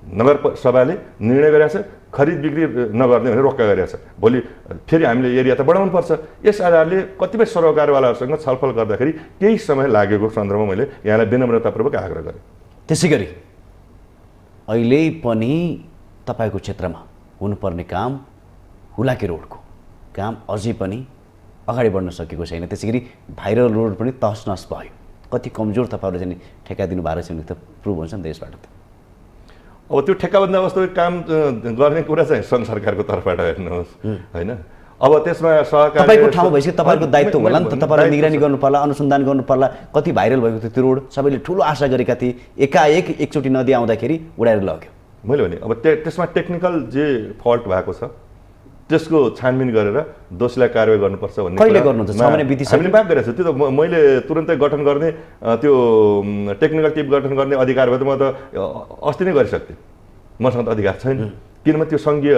नगरसभाले निर्णय गरेको छ, खरिद बिक्री नगर्ने भनेर रोक्का गरेको छ। भोलि फेरि हामीले एरिया त बढाउनुपर्छ। यस आधारले कतिपय सरोकारवालाहरूसँग छलफल गर्दाखेरि केही समय लागेको सन्दर्भमा मैले यहाँलाई विनम्रतापूर्वक आग्रह गरेँ। त्यसै गरी अहिले पनि तपाईँको क्षेत्रमा हुनुपर्ने काम हुलाकी रोडको काम अझै पनि अगाडि बढ्न सकेको छैन। त्यसै गरी भाइरल रोड पनि तहस नहस भयो। कति कमजोर तपाईँहरूले चाहिँ ठेक्का दिनुभएको छ भने त प्रुभ हुन्छ नि त यसबाट त। अब त्यो ठेक्का बन्दोबस्तको काम गर्ने कुरा चाहिँ सङ्घ सरकारको तर्फबाट हेर्नुहोस् होइन। अब त्यसमा सहकारी तपाईँको ठाउँ भएपछि तपाईँको दायित्व होला नि त। तपाईँले निगरानी गर्नु पर्ला, अनुसन्धान गर्नु पर्ला। कति भाइरल भएको थियो त्यो रोड, सबैले ठुलो आशा गरेका थिए, एकाएक एकचोटि नदी आउँदाखेरि उडाएर लग्यो। मैले भने अब त्यसमा टेक्निकल जे फल्ट भएको छ त्यसको छानबिन गरेर दोषीलाई कारवाही गर्नुपर्छ भन्ने कहिले गर्नुहुन्छ? 6 महिना बितिसक्यो। हामीले माग गरेको छ। त्यो त मैले तुरन्तै गठन गर्ने त्यो टेक्निकल टिम गठन गर्ने अधिकार भए त म त अस्ति नै गरिसक्थेँ। मसँग त अधिकार छैन, किनभने त्यो सङ्घीय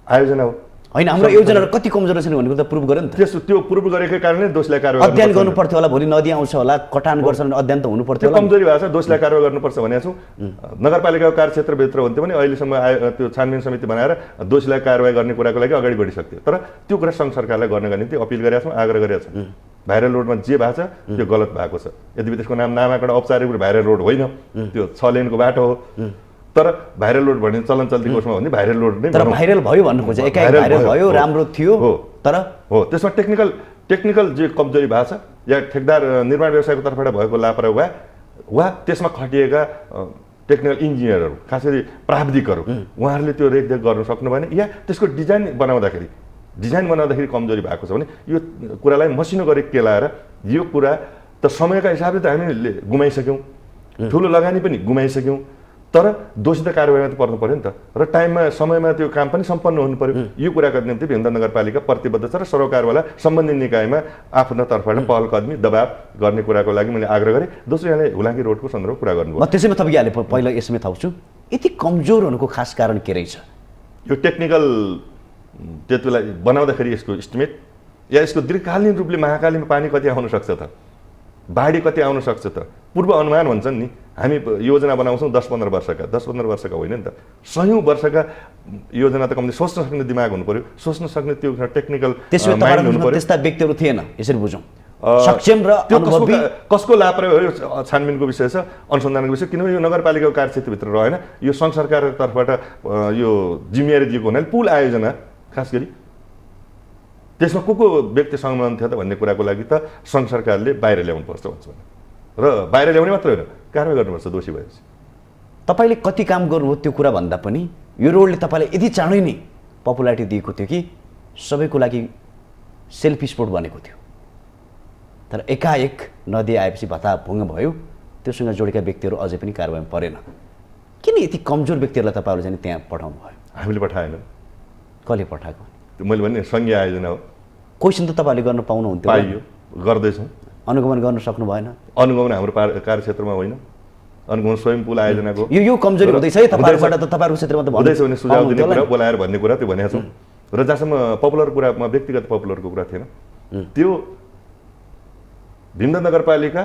आयोजना हो। होइन, हाम्रो योजनाहरू कति कमजोर छैन भनेको त प्रुभ गर्यो नि त। त्यो प्रुभ गरेकै कारणले दोषीलाई कारवाही अध्ययन गर्नु पर्थ्यो होला। भोलि नदी आउँछ होला, कटान गर्छ भने अध्ययन त हुनु पर्थ्यो होला। कमजोरी भएको छ, दोषीलाई कारवाही गर्नुपर्छ भनेको छौँ। नगरपालिकाको कार्यक्षेत्रभित्र हुन्थ्यो भने अहिलेसम्म त्यो छानबिन समिति बनाएर दोषीलाई कारवाही गर्ने कुराको लागि अगाडि बढिसक्थ्यो। तर त्यो कुरा सङ्घ सरकारलाई गर्नका निम्ति अपिल गरेका छौँ, आग्रह गरेका छौँ। भाइरल रोडमा जे भएको छ त्यो गलत भएको छ। यद्यपि त्यसको नाम नामाकरण औपचारिक भाइरल रोड होइन, त्यो 6 लेनको बाटो हो। तर भाइरल रोड भन्ने चलन चल्ती कोर्समा भन्ने भाइरल रोड नै। तर भाइरल भयो भन्नु खोजे, एकाएक भाइरल भयो, राम्रो थियो तर हो त्यसमा टेक्निकल जे कमजोरी भएको छ या ठेकदार निर्माण व्यवसायको तर्फबाट भएको लापरवाही वा त्यसमा खटिएका टेक्निकल इन्जिनियरहरू, खास गरी प्राविधिकहरू, उहाँहरूले त्यो रेखदेख गर्न सक्नु भएन या त्यसको डिजाइन बनाउँदाखेरि कमजोरी भएको छ भने यो कुरालाई मसिनो गरी केलाएर यो कुरा त समयका हिसाबले त हामीले गुमाइसक्यौँ, ठुलो लगानी पनि गुमाइसक्यौँ। तर दोषी त कारवाहीमा त पर्नु पर्यो नि त र टाइममा समयमा त्यो काम पनि सम्पन्न हुनु पर्यो। यो कुराको निम्ति भिमराङ नगरपालिका प्रतिबद्ध छ र सरोकारवाला सम्बन्धित निकायमा आफ्नो तर्फबाट पहल कदमी दबाब गर्ने कुराको लागि मैले आग्रह गरेँ। दोस्रो यहाँले हुलाकी रोडको सन्दर्भमा कुरा गर्नुभयो। म त्यसैमा तपाईँले पहिला यसमै थाप्छु, यति कमजोर हुनुको खास कारण के रहेछ? यो टेक्निकल त्यतिलाई बनाउँदाखेरि यसको इस्टिमेट या यसको दीर्घकालीन रूपले महाकालीमा पानी कति आउन सक्छ त, बाढी कति आउन सक्छ त, पूर्व अनुमान भन्छन् नि। हामी योजना बनाउँछौँ 10-15 वर्षका, 10-15 वर्षका होइन नि त, 100औं वर्षका योजना त कम्ती सोच्न सक्ने दिमाग हुनु पर्यो, सोच्न सक्ने त्यो टेक्निकल माइन्ड हुनु पर्यो। त्यस्ता व्यक्तिहरू थिएन, यसरी बुझौँ। सक्षम र त्यो अनुभवी कसको लापरवाही हो छानबिनको विषय छ, अनुसन्धानको विषय, किनभने यो नगरपालिकाको कार्यक्षेत्रभित्र रहेन, यो सङ्घ सरकारको तर्फबाट यो जिम्मेवारी दिएको हुनाले पुल आयोजना खास गरी त्यसमा को व्यक्ति संलग्न थियो त भन्ने कुराको लागि त सङ्घ सरकारले बाहिर ल्याउनुपर्छ भन्छ र बाहिर ल्याउने मात्र होइन, कारवाही गर्नुपर्छ दोषी भएपछि। तपाईँले कति काम गर्नुभयो त्यो कुरा भन्दा पनि यो रोडले तपाईँलाई यति चाँडै नै पपुलारिटी दिएको थियो कि सबैको लागि सेल्फी स्पोट बनेको थियो, तर एकाएक नदी आएपछि भत्ताभुङ्ग भयो, त्योसँग जोडेका व्यक्तिहरू अझै पनि कारवाहीमा परेन। किन यति कमजोर व्यक्तिहरूलाई तपाईँहरूले चाहिँ त्यहाँ पठाउनु भयो? हामीले पठाएन, कसले पठाएको? मैले भने सङ्घीय आयोजना हो, क्वेसन त तपाईँले गर्न पाउनुहुन्थ्यो, पाइयो, गर्दैछौँ। अनुगमन गर्न सक्नु भएन? अनुगमन हाम्रो कार्यक्षेत्रमा होइन, अनुगमन स्वयं पुल आयोजनाको यो कमजोरी हुँदैछ है तपाईँहरूबाट त, तपाईँहरूको क्षेत्रमा त हुँदैछ भने सुझाव दिने कुरा, बोलाएर भन्ने कुरा त्यो भनेको छौँ। र जहाँसम्म पपुलर कुरामा व्यक्तिगत पपुलरको कुरा थिएन, त्यो भीमगञ्ज नगरपालिका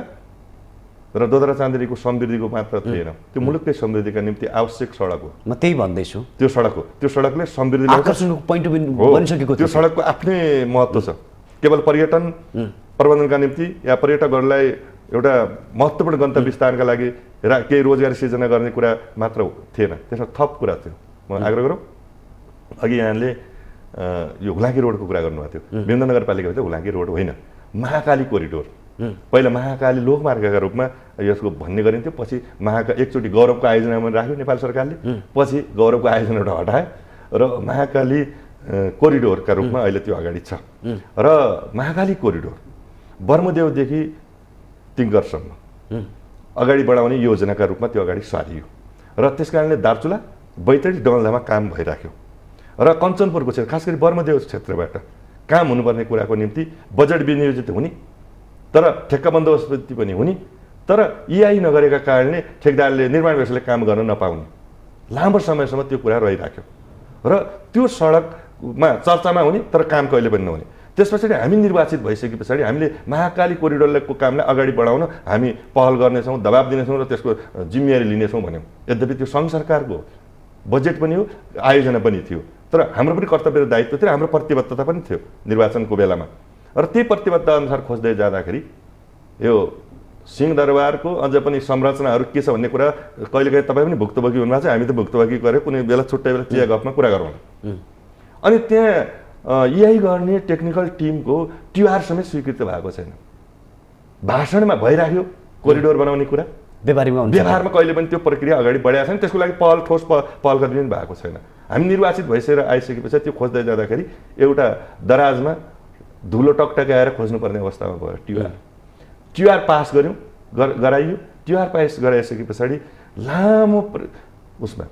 र दोधरा चाँदेरीको समृद्धिको मात्र थिएन, त्यो मुलुककै समृद्धिका निम्ति आवश्यक सडक हो। म त्यही भन्दैछु, त्यो सडक हो, त्यो सडकले समृद्धि आकर्षणको पोइन्ट बनिसकेको त्यो सडकको आफ्नै महत्त्व छ। केवल पर्यटन प्रबन्धनका निम्ति या पर्यटकहरूलाई एउटा महत्त्वपूर्ण गन्तव्य स्थानका लागि केही रोजगारी सिर्जना गर्ने कुरा मात्र थिएन, त्यसमा थप कुरा थियो। म आग्रह गरौँ, अघि यहाँले यो हुलाकी रोडको कुरा गर्नुभएको थियो, भीमगञ्ज नगरपालिकाभित्र हुलाकी रोड होइन, महाकाली कोरिडोर। पहिला महाकाली लोकमार्गका रूपमा यसको भन्ने गरिन्थ्यो, पछि एकचोटि गौरवको आयोजनामा राख्यो नेपाल सरकारले, पछि गौरवको आयोजनाबाट हटायो र महाकाली कोरिडोरका रूपमा अहिले त्यो अगाडि छ। र महाकाली कोरिडोर बर्मदेवदेखि तिङ्गरसम्म अगाडि बढाउने योजनाका रूपमा त्यो अगाडि सारियो र त्यस कारणले दार्चुला बैतडी डमलधामा काम भइराख्यो र कञ्चनपुरको क्षेत्र खास गरी बर्मदेव क्षेत्रबाट काम हुनुपर्ने कुराको निम्ति बजेट विनियोजित हुने तर ठेक्का बन्दोबस्ती पनि हुने, तर इआई नगरेका कारणले ठेकदारले निर्माण व्यवसायले काम गर्न नपाउने लामो समयसम्म त्यो कुरा रहिराख्यो र त्यो सडकमा चर्चामा हुने तर काम कहिले पनि नहुने। त्यस पछाडि हामी निर्वाचित भइसके पछाडि हामीले महाकाली कोरिडोरको कामलाई अगाडि बढाउन हामी पहल गर्नेछौँ, दबाब दिनेछौँ र त्यसको जिम्मेवारी लिनेछौँ भन्यौँ। यद्यपि त्यो सङ्घ सरकारको बजेट पनि हो, आयोजना पनि थियो, तर हाम्रो पनि कर्तव्य र दायित्व थियो, हाम्रो प्रतिबद्धता पनि थियो निर्वाचनको बेलामा। र त्यही प्रतिबद्धता अनुसार खोज्दै जाँदाखेरि यो सिंहदरबारको अझ पनि संरचनाहरू के छ भन्ने कुरा कहिलेकाहीँ तपाईँ पनि भुक्तभोगी हुनुभएको छ, हामी त भुक्तभोगी गऱ्यौँ, कुनै बेला छुट्टै बेला चिया गफमा कुरा गरौँ। अनि त्यहाँ इआई गर्ने टेक्निकल टिमको टिआर समेत स्वीकृत भएको छैन, भाषणमा भइराख्यो कोरिडोर बनाउने कुरा, व्यवहारमा कहिले पनि त्यो प्रक्रिया अगाडि बढाएको छैन, त्यसको लागि ठोस पहल गरिदिनु भएको छैन। हामी निर्वाचित भइसकेर आइसकेपछि त्यो खोज्दै जाँदाखेरि एउटा दराजमा धुलो टकटकाएर खोज्नुपर्ने अवस्थामा भयो। टिआर पास गऱ्यौँ, गराइयो, टिआर पास गराइसके पछाडि लामो उसमा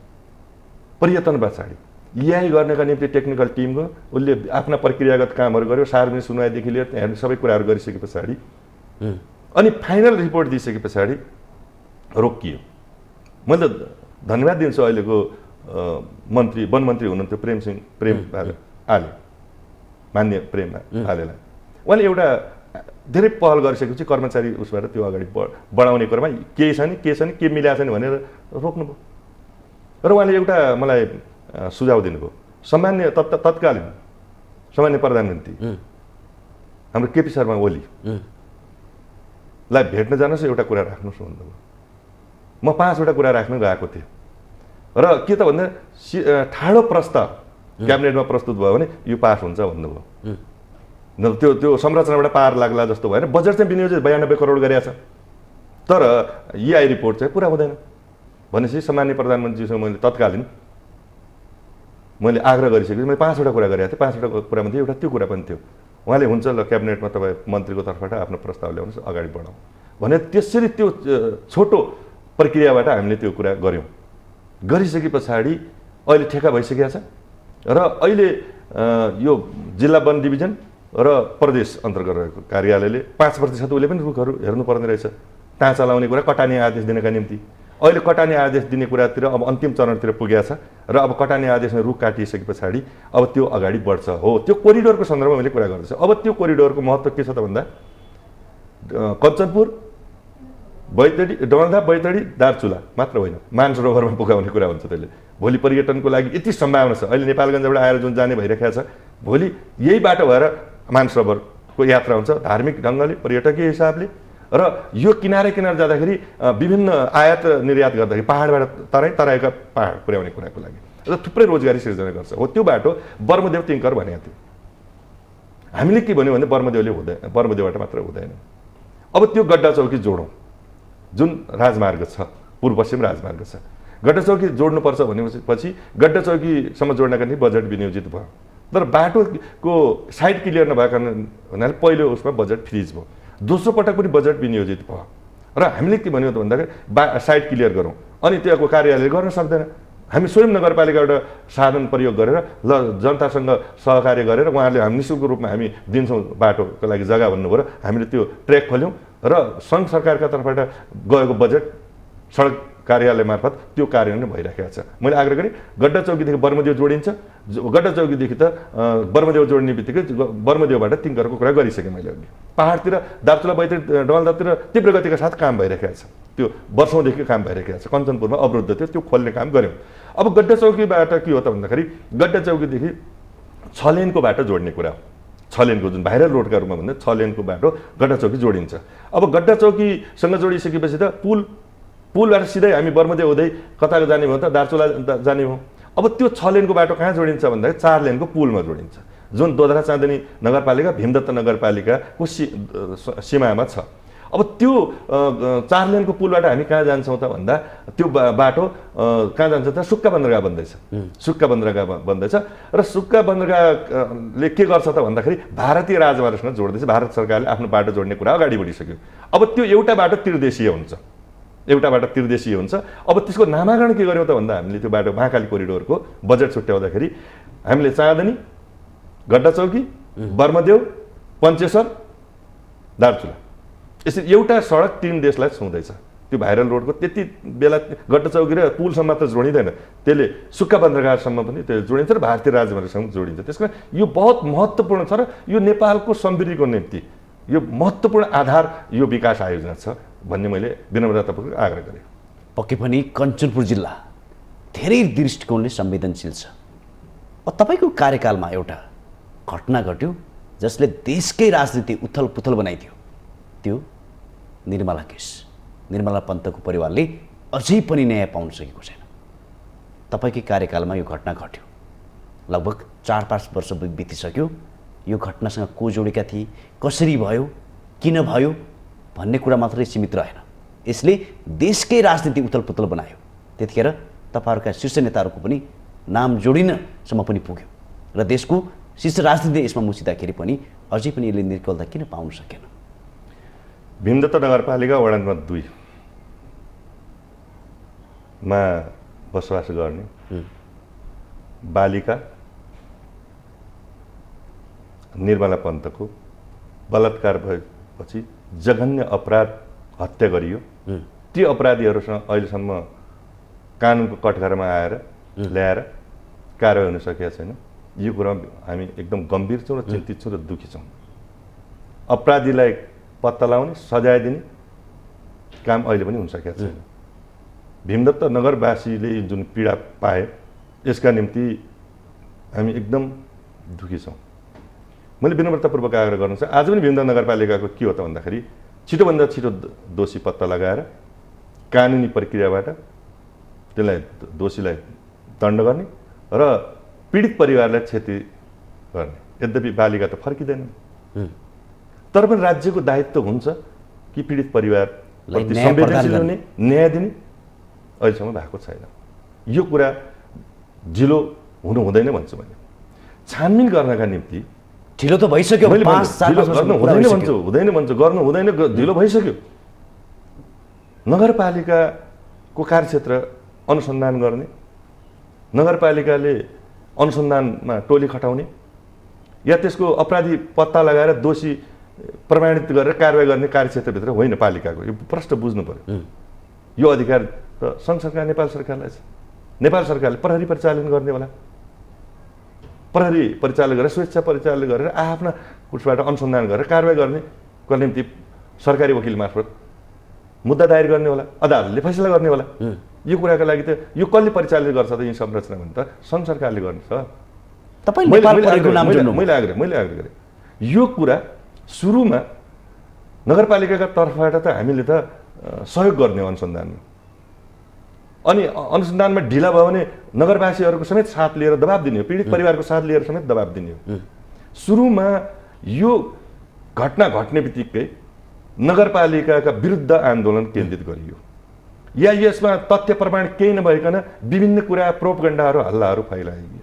पर्यटन पछाडि इआई गर्नका निम्ति टेक्निकल टिम गयो, उसले आफ्ना प्रक्रियागत कामहरू गर्यो, सार्वजनिक सुनवाईदेखि लिएर त्यहाँ सबै कुराहरू गरिसके पछाडि अनि फाइनल रिपोर्ट दिइसके पछाडि रोकियो। मैले त धन्यवाद दिन्छु अहिलेको मन्त्री वन मन्त्री हुनुहुन्थ्यो प्रेम आले, मान्य प्रेम आलेलाई, उहाँले एउटा धेरै पहल गरिसकेपछि कर्मचारी उसबाट त्यो अगाडि बढाउने क्रममा केही छ नि के मिलाएको छैन भनेर रोक्नुभयो र उहाँले एउटा मलाई सुझाव दिनुभयो। सामान्य तत्कालीन सामान्य प्रधानमन्त्री हाम्रो केपी शर्मा ओलीलाई भेट्न जानुहोस्, एउटा कुरा राख्नुहोस् भन्नुभयो। म 5वटा कुरा राख्न गएको थिएँ र के त भन्दा ठाडो प्रस्ताव क्याबिनेटमा प्रस्तुत भयो भने यो पास हुन्छ भन्नुभयो। त्यो संरचनाबाट पार लाग्ला जस्तो भएन, बजेट चाहिँ विनियोजित 92 करोड गरेको छ, तर इआई रिपोर्ट चाहिँ पुरा हुँदैन भनेपछि सामान्य प्रधानमन्त्रीसँग मैले आग्रह गरिसकेपछि मैले 5वटा कुरा गरेको थिएँ। 5वटा कुरामध्ये एउटा त्यो कुरा पनि थियो। उहाँले हुन्छ ल क्याबिनेटमा तपाईँ मन्त्रीको तर्फबाट आफ्नो प्रस्ताव ल्याउनुहोस्, अगाडि बढाउँ भने त्यसरी त्यो छोटो प्रक्रियाबाट हामीले त्यो कुरा गऱ्यौँ। गरिसके पछाडि अहिले ठेक्का भइसकेको छ र अहिले यो जिल्ला वन डिभिजन र प्रदेश अन्तर्गत रहेको कार्यालयले 5% उसले पनि रुखहरू हेर्नुपर्ने रहेछ, टाँचा लाउने कुरा, कटानी आदेश दिनका निम्ति। अहिले कटानी आदेश दिने कुरातिर अब अन्तिम चरणतिर पुगेको छ र अब कटानी आदेशमा रुख काटिसके पछाडि अब त्यो अगाडि बढ्छ। हो, त्यो कोरिडोरको सन्दर्भमा मैले कुरा गर्दैछु। अब त्यो कोरिडोरको महत्त्व के छ त भन्दा कञ्चनपुर बैतडी डमलधा बैतडी दार्चुला मात्र होइन, मानसरोवरमा पुगाउने कुरा हुन्छ। त्यसले भोलि पर्यटनको लागि यति सम्भावना छ। अहिले नेपालगञ्जबाट आएर जुन जाने भइरहेको छ, भोलि यही बाटो भएर मानसरोवर को यात्रा हुन्छ धार्मिक ढङ्गले पर्यटकीय हिसाबले र यो किनारे जाँदाखेरि विभिन्न आयात निर्यात गर्दाखेरि पहाडबाट तराईका पहाड पुर्याउने कुराको लागि र थुप्रै रोजगारी सिर्जना गर्छ। हो त्यो बाटो बर्मदेव तिङ्कर भनेको थियो। हामीले के भन्यो भने बर्मदेवले हुँदैन, बर्मदेवबाट मात्र हुँदैन। अब त्यो गड्डा चौकी जोडौँ, जुन राजमार्ग छ, पूर्व पश्चिम राजमार्ग छ, गड्डा चौकी जोड्नुपर्छ भनेपछि गड्डा चौकीसम्म जोड्नका निम्ति बजेट विनियोजित भयो। तर बाटोको साइड क्लियर नभएको हुनाले पहिलो उसमा बजेट फ्रिज भयो। दोस्रो पटक पनि बजेट विनियोजित भयो र हामीले के भन्यो त भन्दाखेरि साइड क्लियर गरौँ, अनि त्यहाँको कार्यालयले गर्न सक्दैन। हामी स्वयं नगरपालिकाबाट साधन प्रयोग गरेर ल जनतासँग सहकार्य गरेर उहाँहरूले हामी निःशुल्क रूपमा हामी दिन्छौँ बाटोको लागि जग्गा भन्नुभयो र हामीले त्यो ट्र्याक खोल्यौँ र सङ्घ सरकारका तर्फबाट गएको बजेट सडक कार्यालय मार्फत त्यो कार्यान्वयन भइरहेको छ। मैले आग्रह गरेँ गड्डा चौकीदेखि बर्मदेव जोडिन्छ, गड्डा चौकीदेखि त बर्मदेव जोड्ने बित्तिकै बर्मदेवबाट तिङ्करको कुरा गरिसकेँ मैले अघि। पहाडतिर दार्चुला बैतडी डमलदातिर तीव्र गतिका साथ काम भइरहेको छ, त्यो वर्षौँदेखि काम भइरहेको छ। कञ्चनपुरमा अवरुद्ध थियो, त्यो खोल्ने काम गऱ्यौँ। अब गड्डा चौकीबाट के हो त भन्दाखेरि गड्डा चौकीदेखि 6 लेनको बाटो जोड्ने कुरा हो। 6 लेनको जुन भाइरल रोडका रूपमा भन्दा 6 लेनको बाटो गड्डा चौकी जोडिन्छ। अब गड्डा चौकीसँग जोडिसकेपछि त पुलबाट सिधै हामी बर्मदेव हुँदै कता जाने भयो त दार्चुला जाने हो। अब त्यो 6 लेनको बाटो कहाँ जोडिन्छ भन्दाखेरि 4 लेनको पुलमा जोडिन्छ, जुन दोधरा चाँदनी नगरपालिका भीमदत्त नगरपालिकाको सीमामा छ। अब त्यो 4 लेनको पुलबाट हामी कहाँ जान्छौँ त भन्दा त्यो बाटो कहाँ जान्छ त सुक्खा बन्दरगाह बन्दैछ, सुक्खा बन्दरगाह बन्दैछ र सुक्खा बन्दरगाहले के गर्छ त भन्दाखेरि भारतीय राजमार्गसँग जोड्दैछ। भारत सरकारले आफ्नो बाटो जोड्ने कुरा अगाडि बढिसक्यो। अब त्यो एउटा बाटो त्रिदेशीय हुन्छ, एउटा बाटो त्रिदेशीय हुन्छ। अब त्यसको नामाकरण के गर्यौँ त भन्दा हामीले त्यो बाटो महाकाली कोरिडोरको बजेट छुट्याउँदाखेरि हामीले चाँदनी, गड्डा चौकी, बर्मदेव, पञ्चेश्वर, दार्चुला यसरी एउटा सडक 3 देशलाई छुँदैछ। त्यो भाइरल रोडको त्यति बेला गड्डा चौकी र पुलसम्म मात्र जोडिँदैन, त्यसले सुक्खा बन्दरगाहसम्म पनि त्यो जोडिन्छ र भारतीय राजमार्गसँग जोडिन्छ। त्यसमा यो बहुत महत्त्वपूर्ण छ र यो नेपालको समृद्धिको निम्ति यो महत्त्वपूर्ण आधार यो विकास आयोजना छ भन्ने मैले विनम्रतापूर्वक आग्रह गरेँ। पक्कै पनि कञ्चनपुर जिल्ला धेरै दृष्टिकोणले संवेदनशील छ। तपाईँको कार्यकालमा एउटा घटना घट्यो जसले देशकै राजनीति उथलपुथल बनाइदियो, त्यो निर्मला केस। निर्मला पन्तको परिवारले अझै पनि न्याय पाउन सकेको छैन। तपाईँकै कार्यकालमा यो घटना घट्यो, लगभग 4-5 वर्ष बितिसक्यो। यो घटनासँग को जोडेका थिए, कसरी भयो, किन भयो भन्ने कुरा मात्रै सीमित रहेन, यसले देशकै राजनीति उथलपुथल बनायो। त्यतिखेर तपाईँहरूका शीर्ष नेताहरूको पनि नाम जोडिनसम्म पनि पुग्यो र देशको शीर्ष राजनीति यसमा मुसिँदाखेरि पनि अझै पनि यसले निर्कलता किन पाउन सकेन? भीमदत्त नगरपालिका वडा नम्बर 2 मा बसोबास गर्ने बालिका निर्मला पन्तको बलात्कार भएपछि जघन्य अपराध हत्या गरियो। ती अपराधीहरूसँग अहिलेसम्म कानुनको कठघरामा ल्याएर कारवाही हुन सकेका छैन। यो कुरा हामी एकदम गम्भीर छौँ र चिन्तित छौँ र दुःखी छौँ। अपराधीलाई पत्ता लगाउने, सजाय दिने काम अहिले पनि हुन सकेका छैन। भीमदत्त नगरवासीले जुन पीडा पाए यसका निम्ति हामी एकदम दुःखी छौँ। मैले विनम्रतापूर्वक आग्रह गर्नु छ, आज पनि भीमदत्त नगरपालिकाको के हो त भन्दाखेरि छिटोभन्दा छिटो दोषी पत्ता लगाएर कानुनी प्रक्रियाबाट त्यसलाई दोषीलाई दण्ड गर्ने र पीडित परिवारलाई क्षति गर्ने। यद्यपि बालिका त फर्किँदैन, तर पनि राज्यको दायित्व हुन्छ कि पीडित परिवारप्रति संवेदनशील हुने, न्याय दिने। अहिलेसम्म भएको छैन। यो कुरा ढिलो हुनु हुँदैन भन्छु मैले। छानबिन गर्नका निम्ति ढिलो त भइसक्यो, 5-4 वर्ष हुँदैन भन्छु, गर्नु हुँदैन, ढिलो भइसक्यो। नगरपालिकाको कार्यक्षेत्र अनुसन्धान गर्ने, नगरपालिकाले अनुसन्धानमा टोली खटाउने या त्यसको अपराधी पत्ता लगाएर दोषी प्रमाणित गरेर कारवाही गर्ने कार्यक्षेत्रभित्र होइन पालिकाको। यो प्रश्न बुझ्नु पर्यो। यो अधिकार त सङ्घ सरकार नेपाल सरकारलाई छ। नेपाल सरकारले प्रहरी परिचालन गर्ने होला, प्रहरी परिचालन गरेर स्वेच्छा परिचालन गरेर आफ्ना उसबाट अनुसन्धान गरेर कारवाही गर्नेको निम्ति सरकारी वकिल मार्फत मुद्दा दायर गर्ने होला, अदालतले फैसला गर्ने होला। यो कुराको लागि त यो कसले परिचालन गर्छ त? यी संरचना भने त सङ्घ सरकारले गर्छ। मैले आग्रह गरेँ यो कुरा सुरुमा नगरपालिकाका तर्फबाट त हामीले त सहयोग गर्ने अनुसन्धानमा, अनि अनुसन्धानमा ढिला भयो भने नगरवासीहरूको समेत साथ लिएर दबाब दिने हो, पीडित परिवारको साथ लिएर समेत दबाब दिने हो। सुरुमा यो घटना घट्ने बित्तिकै नगरपालिकाका विरुद्ध आन्दोलन केन्द्रित गरियो, या यसमा तथ्य प्रमाण केही नभइकन विभिन्न कुरा प्रोपगण्डाहरू हल्लाहरू फैलाइयो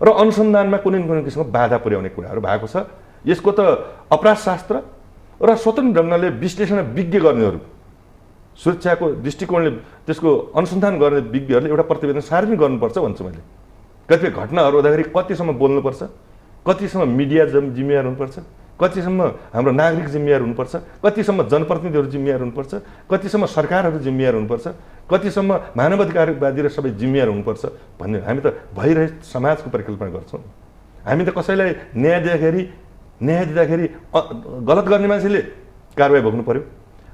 र अनुसन्धानमा कुनै न कुनै किसिमको बाधा पुर्याउने कुराहरू भएको छ। यसको त अपराधशास्त्र र स्वतन्त्र ढङ्गले विश्लेषण विज्ञ गर्नेहरू, सुरक्षाको दृष्टिकोणले त्यसको अनुसन्धान गर्ने विज्ञहरूले एउटा प्रतिवेदन सार्वजनिक गर्नुपर्छ भन्छु मैले। कतिपय घटनाहरू हुँदाखेरि कतिसम्म बोल्नुपर्छ, कतिसम्म मिडिया जिम्मेवार हुनुपर्छ, कतिसम्म हाम्रो नागरिक जिम्मेवार हुनुपर्छ, कतिसम्म जनप्रतिनिधिहरू जिम्मेवार हुनुपर्छ, कतिसम्म सरकारहरू जिम्मेवार हुनुपर्छ, कतिसम्म मानवाधिकारवादी र सबै जिम्मेवार हुनुपर्छ भन्ने हामी त भइरहेको समाजको परिकल्पना गर्छौँ। हामी त कसैलाई न्याय दिँदाखेरि गलत गर्ने मान्छेले कारवाही भोग्नु पर्यो,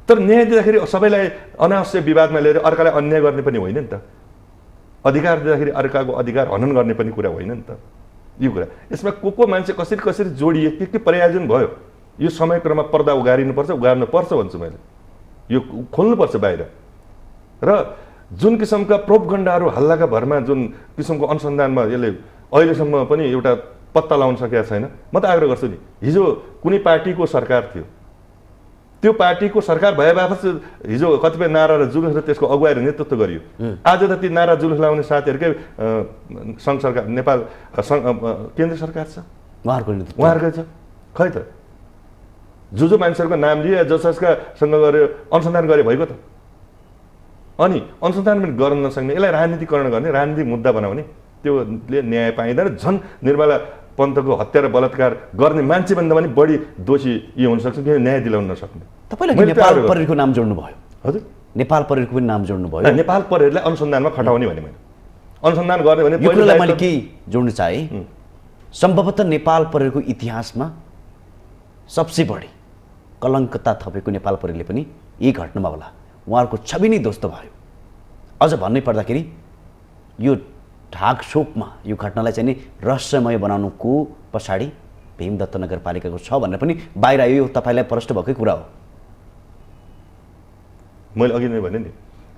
तर न्याय दिँदाखेरि सबैलाई अनावश्यक विवादमा लिएर अर्कालाई अन्याय गर्ने पनि होइन नि त। अधिकार दिँदाखेरि अर्काको अधिकार हनन गर्ने पनि कुरा होइन नि त यो कुरा। यसमा को मान्छे कसरी जोडिए, के प्रयोजन भयो, यो समयक्रममा पर्दा उगार्नुपर्छ भन्छु मैले। यो खोल्नुपर्छ बाहिर। र जुन किसिमका प्रोपगण्डाहरू हल्लाका भरमा जुन किसिमको अनुसन्धानमा यसले अहिलेसम्म पनि एउटा पत्ता लगाउन सकेका छैन। म त आग्रह गर्छु नि, हिजो कुनै पार्टीको सरकार थियो, त्यो पार्टीको सरकार भए बापत हिजो कतिपय नारा र जुलुस र त्यसको अगुवाई र नेतृत्व गरियो। आज त ती नारा जुलुस लगाउने साथीहरूकै सङ्घ सरकार, नेपाल केन्द्र सरकार छ, उहाँहरूकै छ। खै त जो मान्छेहरूको नाम लिए जससँग गऱ्यो अनुसन्धान गरे भइगयो त। अनि अनुसन्धान पनि गर्न नसक्ने, यसलाई राजनीतिकरण गर्ने, राजनीतिक मुद्दा बनाउने, त्योले न्याय पाइँदैन। झन् निर्मला पन्तको हत्या र बलात्कार गर्ने मान्छेभन्दा पनि बढी दोषी यो हुनसक्छ, किन न्याय दिलाउन नसक्ने। तपाईँले नेपाल प्रहरीको नाम जोड्नु भयो। हजुर, नेपाल प्रहरीको पनि नाम जोड्नु भयो। नेपाल प्रहरीलाई अनुसन्धानमा खटाउने भने मैले अनुसन्धान गर्ने भने यो कुरालाई मैले के जोड्न चाहेँ, सम्भवतः नेपाल प्रहरीको इतिहासमा सबसे बढी कलङ्कता थपेको नेपाल प्रहरीले पनि यही घटनामा होला, उहाँहरूको छवि नै ध्वस्त भयो। अझ भन्नै पर्दाखेरि यो ढाकछोपमा यो घटनालाई चाहिँ नि रहस्यमय बनाउनुको पछाडि भीमदत्त नगरपालिकाको छ भनेर पनि बाहिर आयो। यो तपाईँलाई प्रष्ट भएकै कुरा हो। मैले अघि नै भने नि,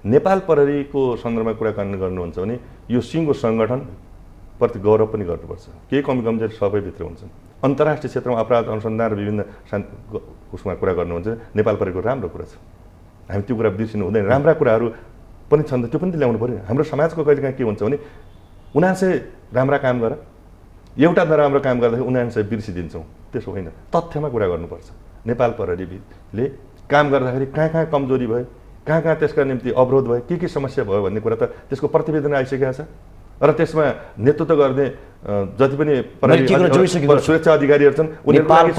नेपाल प्रहरीको सन्दर्भमा कुरा गर्नुहुन्छ भने यो सिङ्गो सङ्गठनप्रति गौरव पनि गर्नुपर्छ। केही कमी कमजोरी सबैभित्र हुन्छन्। अन्तर्राष्ट्रिय क्षेत्रमा अपराध अनुसन्धान र विभिन्न उसमा कुरा गर्नुहुन्छ, नेपाल प्रहरीको राम्रो कुरा छ। हामी त्यो कुरा बिर्सिनु हुँदैन। राम्रा कुराहरू पनि छन् त त्यो पनि ल्याउनु पऱ्यो। हाम्रो समाजको कहिलेकाहीँ के हुन्छ भने 79 राम्रा काम गर, एउटा नराम्रो काम गर्दाखेरि 79 बिर्सिदिन्छौँ। त्यसो होइन, तथ्यमा कुरा गर्नुपर्छ। नेपाल प्रहरीले काम गर्दाखेरि कहाँ कमजोरी भयो, कहाँ त्यसका निम्ति अवरोध भयो, के समस्या भयो भन्ने कुरा त त्यसको प्रतिवेदन आइसकेको छ। र त्यसमा नेतृत्व गर्ने जति पनि सुरक्षा अधिकारीहरू छन् उनीहरू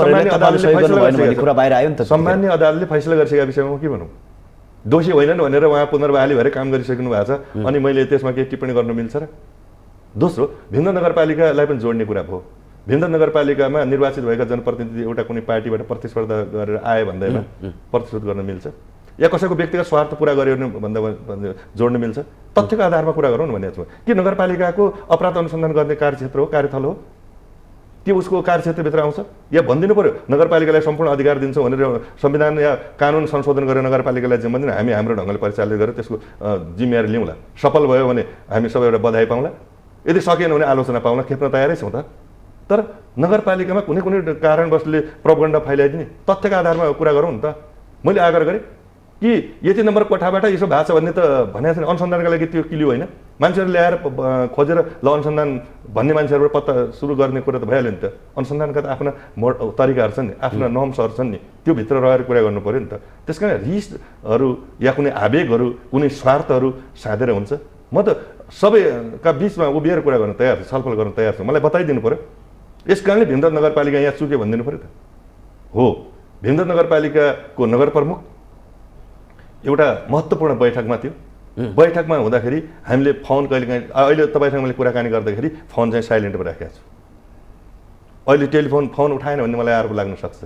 सम्मान्य अदालतले फैसला गरिसकेका विषयमा के भनौँ, दोषी होइनन् भनेर उहाँ पुनर्बहाली भएर काम गरिसक्नु भएको छ। अनि मैले त्यसमा केही टिप्पणी गर्न मिल्छ र? दोस्रो, भीमदत्त नगरपालिकालाई पनि जोड्ने कुरा भयो। भीमदत्त नगरपालिकामा निर्वाचित भएका जनप्रतिनिधि एउटा कुनै पार्टीबाट प्रतिस्पर्धा गरेर आए भन्दैमा प्रतिशोध गर्न मिल्छ, या कसैको व्यक्तिगत स्वार्थ पुरा गर्यो भन्दा जोड्न मिल्छ। तथ्यको आधारमा कुरा गरौँ न भनेको छु। के नगरपालिकाको अपराध अनुसन्धान गर्ने कार्यक्षेत्र हो, कार्यथल हो, के उसको कार्यक्षेत्रभित्र आउँछ? या भनिदिनु पऱ्यो नगरपालिकालाई सम्पूर्ण अधिकार दिन्छौँ भनेर संविधान या कानुन संशोधन गरेर नगरपालिकालाई जिम्मा दिनु, हामी हाम्रो ढङ्गले परिचालित गरेर त्यसको जिम्मेवारी लिउँला। सफल भयो भने हामी सबै एउटा बधाई पाउँला, यदि सकेन भने आलोचना पाउँला, खेप्न तयारै छौँ त। तर नगरपालिकामा कुनै कारणवशले प्रोपगण्डा फैलाइदिने, तथ्यका आधारमा कुरा गरौँ नि त। मैले आग्रह गरेँ कि यति नम्बर कोठाबाट यसो भएको छ भन्ने त भनेको छैन। अनुसन्धानका लागि त्यो किल्यो होइन, मान्छेहरू ल्याएर खोजेर ल अनुसन्धान भन्ने मान्छेहरूबाट पत्ता सुरु गर्ने कुरा त भइहाल्यो नि त। अनुसन्धानका त आफ्ना तरिकाहरू छन् नि, आफ्ना नर्म्सहरू छन् नि, त्यो भित्र रहेर कुरा गर्नु पऱ्यो नि त। त्यस कारण रिसहरू या कुनै आवेगहरू, कुनै स्वार्थहरू साधेर हुन्छ। म त सबैका बिचमा उभिएर कुरा गर्न तयार छु, छलफल गर्न तयार छु। मलाई बताइदिनु पऱ्यो, यस कारणले भीमदत्त नगरपालिका यहाँ चुक्यो भनिदिनु पऱ्यो त। हो, भीमदत्त नगरपालिकाको नगर प्रमुख एउटा महत्त्वपूर्ण बैठकमा थियो। बैठकमा हुँदाखेरि हामीले फोन कहिलेकाहीँ, अहिले तपाईँसँग मैले कुराकानी गर्दाखेरि फोन चाहिँ साइलेन्टमा राखेको छु। अहिले फोन उठाएन भने मलाई आरोप लाग्न सक्छ,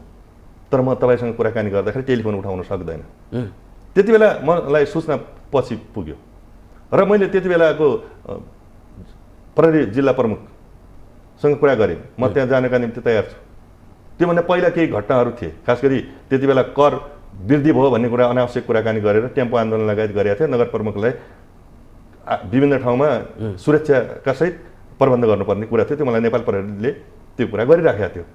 तर म तपाईँसँग कुराकानी गर्दाखेरि टेलिफोन उठाउन सक्दैन। त्यति बेला मलाई सूचना पछि पुग्यो र मैले त्यति बेलाको प्रहरी जिल्ला प्रमुखसँग कुरा गरेँ, म त्यहाँ जानका निम्ति तयार छु। त्योभन्दा पहिला केही घटनाहरू थिए, खास गरी त्यति बेला कर वृद्धि भयो भन्ने कुरा अनावश्यक कुराकानी गरेर टेम्पो आन्दोलन लगायत गरेका थियो। नगर प्रमुखलाई विभिन्न ठाउँमा सुरक्षाका सहित प्रबन्ध गर्नुपर्ने कुरा थियो। त्यो मलाई नेपाल प्रहरीले त्यो कुरा गरिराखेका थियो।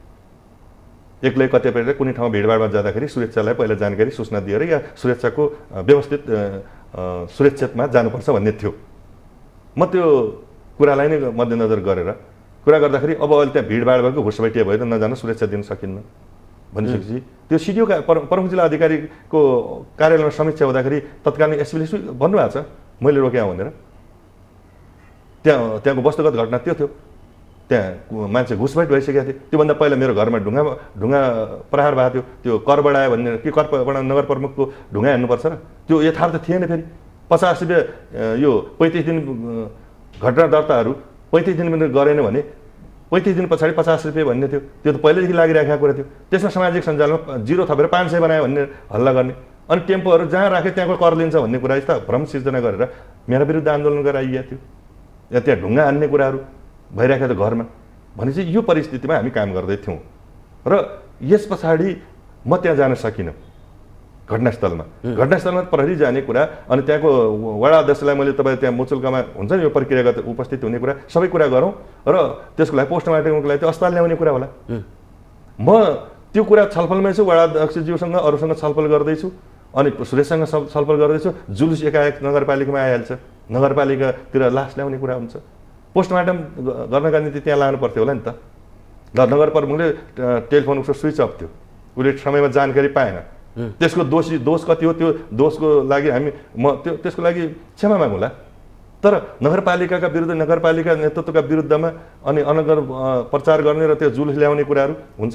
एक्लै कतिपय कुनै ठाउँ भिडभाडमा जाँदाखेरि सुरक्षालाई पहिला जानकारी सूचना दिएर या सुरक्षाको व्यवस्थित सुरक्षितमा जानुपर्छ भन्ने थियो। म त्यो कुरालाई नै मध्यनजर गरेर कुरा गर्दाखेरि अब अहिले त्यहाँ भिडभाड भएको घुसबैठिया भएर नजान सुरक्षा दिन सकिन्न भनिसकेपछि त्यो सिडिओका प्रमुख जिल्ला अधिकारीको कार्यालयमा समीक्षा हुँदाखेरि तत्कालीन एसपीले भन्नुभएको छ मैले रोक्याँ भनेर। त्यहाँको वस्तुगत घटना त्यो थियो। त्यहाँ मान्छे घुसबैठ भइसकेको थियो। त्योभन्दा पहिला मेरो घरमा ढुङ्गा प्रहार भएको थियो। त्यो कर बढायो भन्ने के कर नगर प्रमुखको ढुङ्गा हेर्नुपर्छ र त्यो यथार्थ थिएन। फेरि 50 रुपियाँ यो 35 दिन घटना दर्ताहरू 35 दिन गरेन भने 35 दिन पछाडि 50 रुपियाँ भन्ने थियो। त्यो त पहिल्यैदेखि लागिराखेको कुरा थियो। त्यसमा सामाजिक सञ्जालमा 0 थपेर 500 बनायो भन्ने हल्ला गर्ने, अनि टेम्पोहरू जहाँ राख्यो त्यहाँको कर लिन्छ भन्ने कुरा यस्ता भ्रम सिर्जना गरेर मेरा विरुद्ध आन्दोलन गराइएको थियो। या त्यहाँ ढुङ्गा हान्ने कुराहरू भइरहेको थियो घरमा भनेपछि यो परिस्थितिमा हामी काम गर्दै थियौँ। र यस पछाडि म त्यहाँ जान सकिनँ घटनास्थलमा। घटनास्थलमा प्रहरी जाने कुरा अनि त्यहाँको वडा अध्यक्षलाई मैले तपाईँ त्यहाँ मुचुल्कामा हुन्छ नि यो प्रक्रियागत उपस्थित हुने कुरा सबै कुरा गरौँ र त्यसको लागि पोस्टमार्टमको लागि त्यो अस्पताल ल्याउने कुरा होला। म त्यो कुरा छलफलमै छु, वडा अध्यक्षज्यूसँग अरूसँग छलफल गर्दैछु अनि सुरेशसँग छलफल गर्दैछु। जुलुस एकाएक नगरपालिकामा आइहाल्छ, नगरपालिकातिर लास ल्याउने कुरा हुन्छ। पोस्टमार्टम गर्नका निम्ति त्यहाँ लानु पर्थ्यो होला नि त। नगर प्रमुखले टेलिफोन उसको स्विच अफ थियो, उसले समयमा जानकारी पाएन। त्यसको दोष कति हो त्यो दोषको लागि त्यसको लागि क्षमा मागौँला। तर नगरपालिकाका विरुद्ध नगरपालिका नेतृत्वका विरुद्धमा अनि अनगर प्रचार गर्ने र त्यो जुलुस ल्याउने कुराहरू हुन्छ।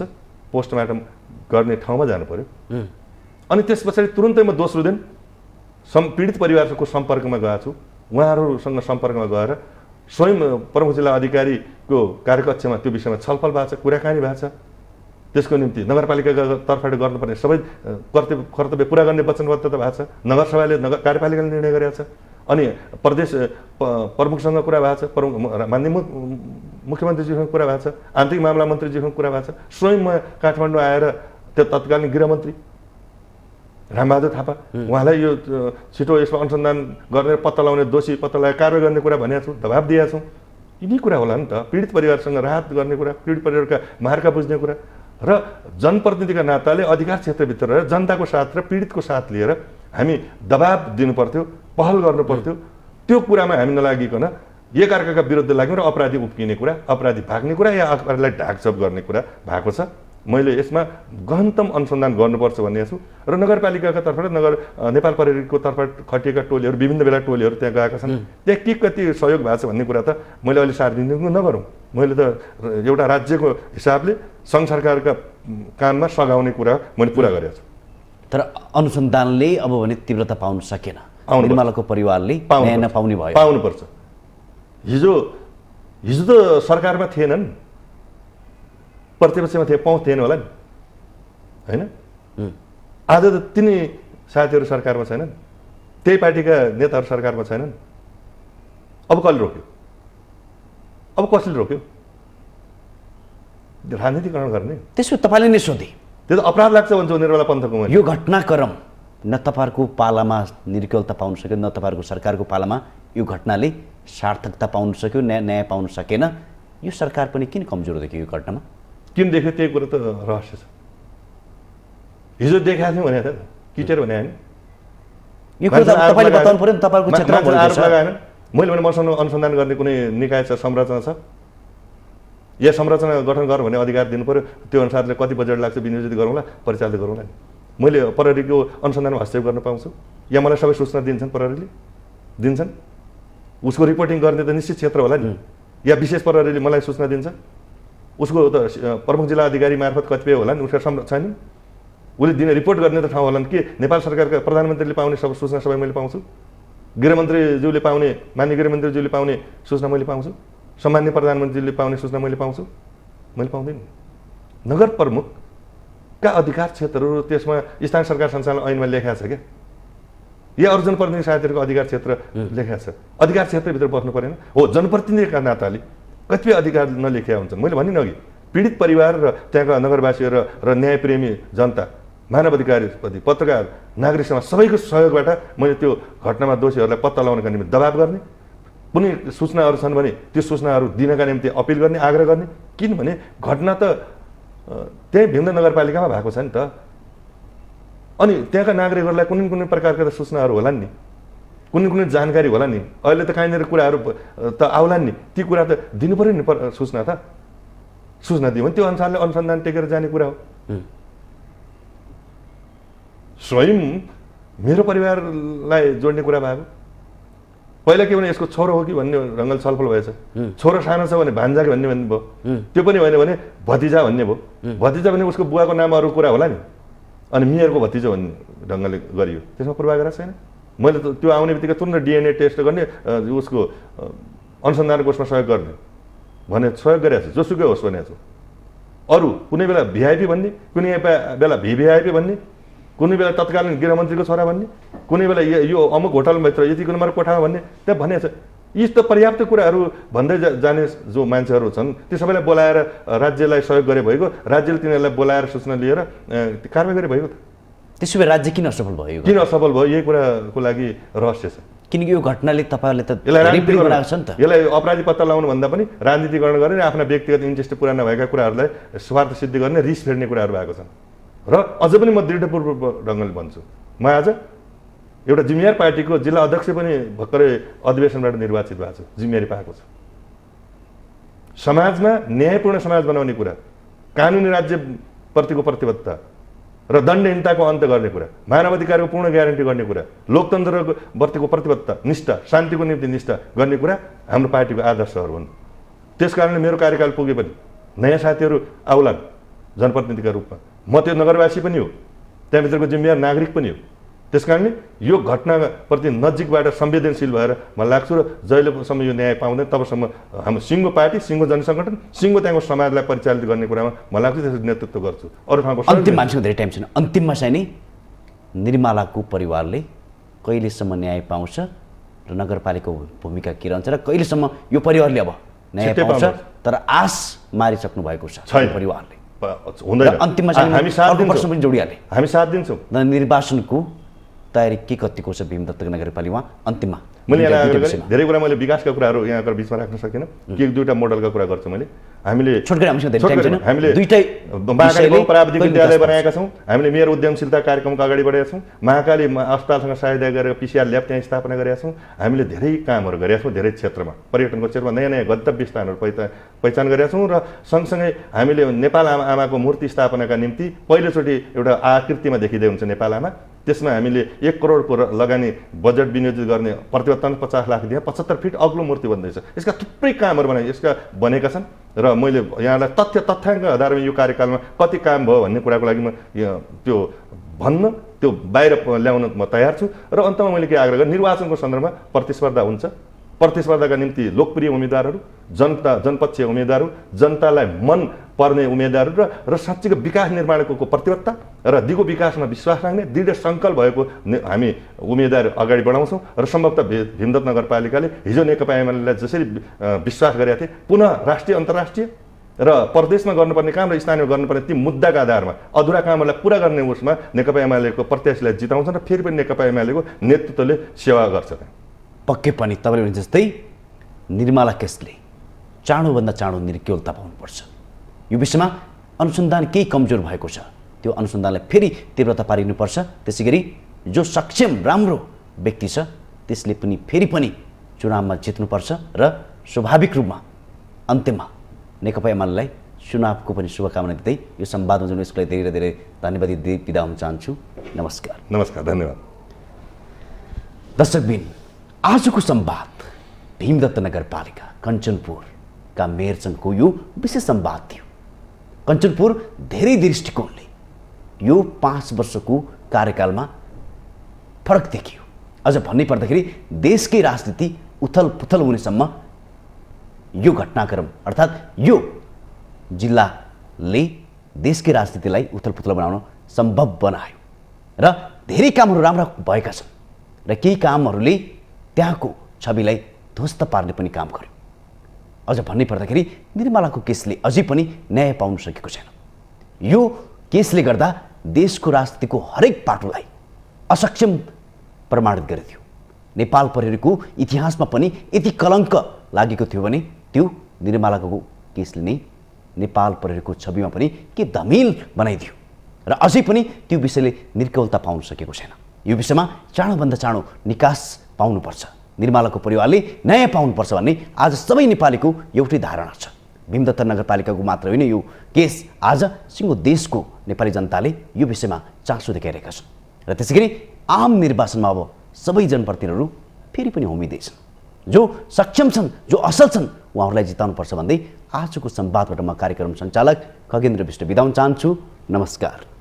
पोस्टमार्टम गर्ने ठाउँमा जानु पर्यो। अनि त्यस पछाडि तुरुन्तै म दोस्रो दिन पीडित परिवारको सम्पर्कमा गएको छु। उहाँहरूसँग सम्पर्कमा गएर स्वयं प्रमुख जिल्ला अधिकारीको कार्यकक्षमा त्यो विषयमा छलफल भएको छ, कुराकानी भएको छ। त्यसको निम्ति नगरपालिकाका तर्फबाट गर्नुपर्ने सबै कर्तव्य पुरा गर्ने वचनबद्धता भएको छ। नगरसभाले कार्यपालिकाले निर्णय गरेको छ। अनि प्रदेश प्रमुखसँग कुरा भएको छ, माननीय मुख्यमन्त्रीजीसँग कुरा भएको छ, आन्तरिक मामला मन्त्रीजीसँग कुरा भएको छ। स्वयं म काठमाडौँ आएर त्यो तत्कालीन गृहमन्त्री रामबहादुर थापा उहाँलाई यो छिटो यसमा अनुसन्धान गरेर पत्ता लगाउने दोषी पत्ता लगाएर कारवाही गर्ने कुरा भनेको छु, दबाब दिएका छौँ। यिनी कुरा होला नि त। पीडित परिवारसँग राहत गर्ने कुरा, पीडित परिवारका मार्का बुझ्ने कुरा र जनप्रतिनिधिका नाताले अधिकार क्षेत्रभित्र रहेर जनताको साथ र पीडितको साथ लिएर हामी दबाब दिनु पर्थ्यो, पहल गर्नु पर्थ्यो। त्यो कुरामा हामी नलागिकन एकअर्काका विरुद्ध लाग्ने र अपराधी उप्किने कुरा, अपराधी भाग्ने कुरा या अपराधीलाई ढाकछोप गर्ने कुरा भएको छ। मैले यसमा गहनतम अनुसन्धान गर्नुपर्छ भन्ने छु। र नगरपालिकाका तर्फबाट नेपाल प्रहरीको तर्फबाट खटिएका टोलीहरू विभिन्न बेला टोलीहरू त्यहाँ गएका छन्। त्यहाँ के कति सहयोग भएको छ भन्ने कुरा त मैले अहिले सार्वजनिक नगरौँ। मैले त एउटा राज्यको हिसाबले सङ्घ सरकारका काममा सघाउने कुरा मैले पुरा गरेको छु। तर अनुसन्धानले अब भने तीव्रता पाउन सकेन, निर्मलाको परिवारले न्याय नपाउने भयो। पाउनुपर्छ। हिजो त सरकारमा थिएनन्, प्रतिपक्षमा थिए, पाउँथेन होला नि, होइन? आज त तिनी साथीहरू सरकारमा छैनन्, त्यही पार्टीका नेताहरू सरकारमा छैनन्। अब कसले रोक्यो? अब कसले रोक्यो? राजनीतिकरण गर्ने। त्यसो तपाईँले नै सोधे, त्यो त अपराध लाग्छ भन्छ निर्मला पन्थको। यो घटनाक्रम न तपाईँहरूको पालामा निर्कलता पाउन सक्यो, न तपाईँहरूको सरकारको पालामा यो घटनाले सार्थकता पाउन सक्यो, न्याय पाउन सकेन। यो सरकार पनि किन कमजोर देखियो यो घटनामा? किन देख्यो त्यही कुरो त रहस्य छ। हिजो देखाएको थियौँ भने त किटेर भने होइन। यो कुरा तपाईँले बताउनु पऱ्यो नि, तपाईँको क्षेत्रमा आरोप लगाएन। मैले भने मसँग अनुसन्धान गर्ने कुनै निकाय छ, संरचना छ, या संरचना गठन गर भन्ने अधिकार दिनु पऱ्यो। त्यो अनुसारले कति बजेट लाग्छ विनियोजित गरौँला, परिचालित गरौँला नि। मैले प्रहरीको अनुसन्धानमा हस्तक्षेप गर्न पाउँछु या मलाई सबै सूचना दिन्छन्, प्रहरीले दिन्छन्। उसको रिपोर्टिङ गर्ने त निश्चित क्षेत्र होला नि, या विशेष प्रहरीले मलाई सूचना दिन्छ। उसको त प्रमुख जिल्ला अधिकारी मार्फत कतिपय होला नि, उसका छैन। उसले दिने रिपोर्ट गर्ने त ठाउँ होला नि। के नेपाल सरकारका प्रधानमन्त्रीले पाउने सब सूचना सबै मैले पाउँछु, गृहमन्त्रीज्यूले पाउने, माननीय गृहमन्त्रीज्यूले पाउने सूचना मैले पाउँछु, सम्माननीय प्रधानमन्त्रीले पाउने सूचना मैले पाउँछु, मैले पाउँदैन। नगर प्रमुखका अधिकार क्षेत्रहरू त्यसमा स्थानीय सरकार सञ्चालन ऐनमा लेखा छ क्या, या अरू जनप्रतिनिधि साथीहरूको अधिकार क्षेत्र लेखा छ। अधिकार क्षेत्रभित्र बस्नु परेन हो। जनप्रतिनिधिका नाताले कतिपय अधिकार नलेखिया हुन्छन्। मैले भनिनँ अघि पीडित परिवार र त्यहाँका नगरवासीहरू र न्यायप्रेमी जनता, मानव अधिकारप्रति पत्रकार, नागरिक समाज सबैको सहयोगबाट मैले त्यो घटनामा दोषीहरूलाई पत्ता लगाउनका निम्ति दबाब गर्ने, कुनै सूचनाहरू छन् भने त्यो सूचनाहरू दिनका निम्ति अपिल गर्ने, आग्रह गर्ने। किनभने घटना त त्यही भीमदेव नगरपालिकामा भएको छ नि त। अनि त्यहाँका नागरिकहरूलाई कुनै प्रकारका त सूचनाहरू होलान् नि, कुनै जानकारी होला नि। अहिले त कहीँनिर कुराहरू त आउलान् नि, ती कुरा त दिनु पऱ्यो नि सूचना त। सूचना दियो भने त्यो अनुसारले अनुसन्धान टेकेर जाने कुरा हो। स्वयं मेरो परिवारलाई जोड्ने कुरा भएको। पहिला के भने यसको छोरो हो कि भन्ने रङ्गल छलफल भएछ। छोरो सानो छ भने भान्जा कि भन्ने भयो, त्यो पनि होइन भने भतिजा भन्ने भयो। भतिजा भने उसको बुवाको नाम अरू कुरा होला नि, अनि मेयरको भतिजा भन्ने ढङ्गले गरियो। त्यसमा पूर्वाग्रह छैन। मैले त त्यो आउने बित्तिकै तुरन्त डिएनए टेस्ट गर्ने, उसको अनुसन्धानको उसमा सहयोग गर्ने भने सहयोग गरेको छु, जोसुकै होस् भनेको छु। अरू कुनै बेला भिआइपी भन्ने, कुनै बेला भिभिआइपी भन्ने, कुनै बेला तत्कालीन गृहमन्त्रीको छोरा भन्ने, कुनै बेला यो अमुक होटलभित्र यतिको नम्बर कोठामा भन्ने, त्यहाँ भनेको छ। यी त पर्याप्त कुराहरू भन्दै जाने जो मान्छेहरू छन् त्यो सबैलाई बोलाएर राज्यलाई सहयोग गरे भएको, राज्यले तिनीहरूलाई बोलाएर सूचना लिएर कारवाही गरे भएको। त्यसो भए राज्य किन असफल भयो? किन असफल भयो यही कुराको लागि रहस्य छ। किनकि यो घटनाले तपाईँहरूले त यसलाई अपराधी पत्ता लगाउनु भन्दा पनि राजनीतिकरण गर्ने, आफ्ना व्यक्तिगत इन्ट्रेस्ट पुरा नभएका कुराहरूलाई स्वार्थ सिद्धि गर्ने, रिस फेर्ने कुराहरू भएको छन्। र अझ पनि म दृढपूर्वक ढङ्गले भन्छु, म आज एउटा जिम्मेवार पार्टीको जिल्ला अध्यक्ष पनि भर्खरै अधिवेशनबाट निर्वाचित भएको छु, जिम्मेवारी पाएको छु। समाजमा न्यायपूर्ण समाज बनाउने कुरा, कानुनी राज्यप्रतिको प्रतिबद्धता र दण्डहीनताको अन्त्य गर्ने कुरा, मानवाधिकारको पूर्ण ग्यारेन्टी गर्ने कुरा, लोकतन्त्रको प्रतिको प्रतिबद्धता, निष्ठा, शान्तिको निम्ति निष्ठा गर्ने कुरा हाम्रो पार्टीको आदर्शहरू हुन्। त्यसकारणले मेरो कार्यकाल पुगे पनि नयाँ साथीहरू आउलान् जनप्रतिनिधिका रूपमा। म त्यो नगरवासी पनि हो, त्यहाँभित्रको जिम्मेवार नागरिक पनि हो। त्यसकारणले यो घटनाप्रति नजिकबाट संवेदनशील भएर म लाग्छु र जहिलेसम्म यो न्याय पाउँदैन तबसम्म हाम्रो सिङ्गो पार्टी, सिङ्गो जनसङ्गठन, सिङ्गो त्यहाँको समाजलाई परिचालित गर्ने कुरामा म लाग्छु, त्यसको नेतृत्व गर्छु। अरू ठाउँको अन्तिम मान्छेको धेरै टाइम छैन, अन्तिममा चाहिँ नि निर्मलाको परिवारले कहिलेसम्म न्याय पाउँछ र नगरपालिकाको भूमिका के रहन्छ र कहिलेसम्म यो परिवारले अब न्याय पाउँछ? तर आश मारिसक्नु भएको छ परिवारले, हुँदैन। अन्तिममा चाहिँ हामी साथ प्रश्न पनि जोडिहाले, हामी साथ दिन्छौँ। निर्वाचनको तयारी के कतिको छ भीमदत्त नगरपालिकामा? अन्तिममा मैले यहाँ धेरै कुरा, मैले विकासका कुराहरू यहाँको बिचमा राख्न सकिनँ कि दुईवटा मोडलका कुरा गर्छु मैले। हामीले प्राविधिक विद्यालय बनाएका छौँ, हामीले मेयर उद्यमशीलता कार्यक्रमको अगाडि बढेका छौँ, महाकाली अस्पतालसँग सहायता गरेर पिसिआर ल्याब त्यहाँ स्थापना गरेका छौँ। हामीले धेरै कामहरू गरेका छौँ, धेरै क्षेत्रमा, पर्यटनको क्षेत्रमा नयाँ नयाँ गन्तव्य स्थानहरू पहिचान गरेका छौँ। र सँगसँगै हामीले नेपाल आमाको मूर्ति स्थापनाका निम्ति पहिलोचोटि एउटा आकृतिमा देखिँदै हुन्छ नेपाल आमा, त्यसमा हामीले 1 करोडको लगानी बजेट विनियोजित गर्ने, प्रतिबद्धता 50 लाख दिए, 75 फिट अग्लो मूर्ति बन्दैछ। यसका थुप्रै कामहरू बनेका छन् र मैले यहाँलाई तथ्याङ्क आधारमा यो कार्यकालमा कति काम भयो भन्ने कुराको लागि म त्यो भन्न, त्यो बाहिर ल्याउन म तयार छु। र अन्तमा मैले के आग्रह गरेँ, निर्वाचनको सन्दर्भमा प्रतिस्पर्धा हुन्छ, प्रतिस्पर्धाका निम्ति लोकप्रिय उम्मेदवारहरू, जनपक्षीय उम्मेदवारहरू, जनतालाई मन पर्ने उम्मेदवारहरू र साँच्चीको विकास निर्माणको प्रतिबद्धता र दिगो विकासमा विश्वास राख्ने दृढ सङ्कल्प भएको हामी उम्मेदवार अगाडि बढाउँछौँ। र सम्भवतः भीमदत्त नगरपालिकाले हिजो नेकपा एमालेलाई जसरी विश्वास गरेका थिए, पुनः राष्ट्रिय अन्तर्राष्ट्रिय र प्रदेशमा गर्नुपर्ने काम र स्थानीय गर्नुपर्ने ती मुद्दाका आधारमा अधुरा कामहरूलाई पुरा गर्ने उसमा नेकपा एमालेको प्रत्याशीलाई जिताउँछन् र फेरि पनि नेकपा एमालेको नेतृत्वले सेवा गर्छ। पक्कै पनि तपाईँले भने जस्तै निर्मला केसले चाँडोभन्दा चाँडो निर्क्युलता पाउनुपर्छ। यो विषयमा अनुसन्धान केही कमजोर भएको छ, त्यो अनुसन्धानलाई फेरि तीव्रता पारिनुपर्छ। त्यसै गरी जो सक्षम राम्रो व्यक्ति छ त्यसले पनि फेरि पनि चुनावमा जित्नुपर्छ र स्वाभाविक रूपमा अन्त्यमा नेकपा एमालेलाई चुनावको पनि शुभकामना दिँदै यो संवादमा जुन यसको लागि धेरै धेरै धन्यवाद दिँदै बिदा हुन चाहन्छु। नमस्कार। नमस्कार, धन्यवाद। दर्शकबिन, आजको संवाद भीमदत्त नगरपालिका कञ्चनपुरका मेयरसँगको यो विशेष संवाद थियो। कञ्चनपुर धेरै दृष्टिकोणले यो 5 वर्षको कार्यकालमा फरक देखियो। अझ भन्नै पर्दाखेरि देशकै राजनीति उथल पुथल हुनेसम्म यो घटनाक्रम अर्थात् यो जिल्लाले देशकै राजनीतिलाई उथल पुथल बनाउन सम्भव बनायो र धेरै कामहरू राम्रा भएका छन् र केही कामहरूले त्यहाँको छविलाई ध्वस्त पार्ने पनि काम गर्यो। अझ भन्नै पर्दाखेरि निर्मलाको केसले अझै पनि न्याय पाउन सकेको छैन। यो केसले गर्दा देशको राजनीतिको हरेक पाटोलाई असक्षम प्रमाणित गरिदियो। नेपाल प्रहरीको इतिहासमा पनि यति कलङ्क लागेको थियो भने त्यो निर्मलाको केसले नै नेपाल प्रहरीको छविमा पनि के धमिल बनाइदियो र अझै पनि त्यो विषयले निर्कौलता पाउन सकेको छैन। यो विषयमा चाँडोभन्दा चाँडो निकास पाउनुपर्छ, निर्मलाको परिवारले न्याय पाउनुपर्छ भन्ने आज सबै नेपालीको एउटै धारणा छ। भीमदत्त नगरपालिकाको मात्र होइन, यो केस आज सिङ्गो देशको नेपाली जनताले यो विषयमा चासो देखाइरहेका छन् र त्यसै गरी आम निर्वाचनमा अब सबै जनप्रतिनिधिहरू फेरि पनि उम्मेदैछन्। जो सक्षम छन्, जो असल छन्, उहाँहरूलाई जिताउनुपर्छ भन्दै आजको संवादबाट म कार्यक्रम सञ्चालक खगेन्द्र विष्ट बिदा हुन चाहन्छु। नमस्कार।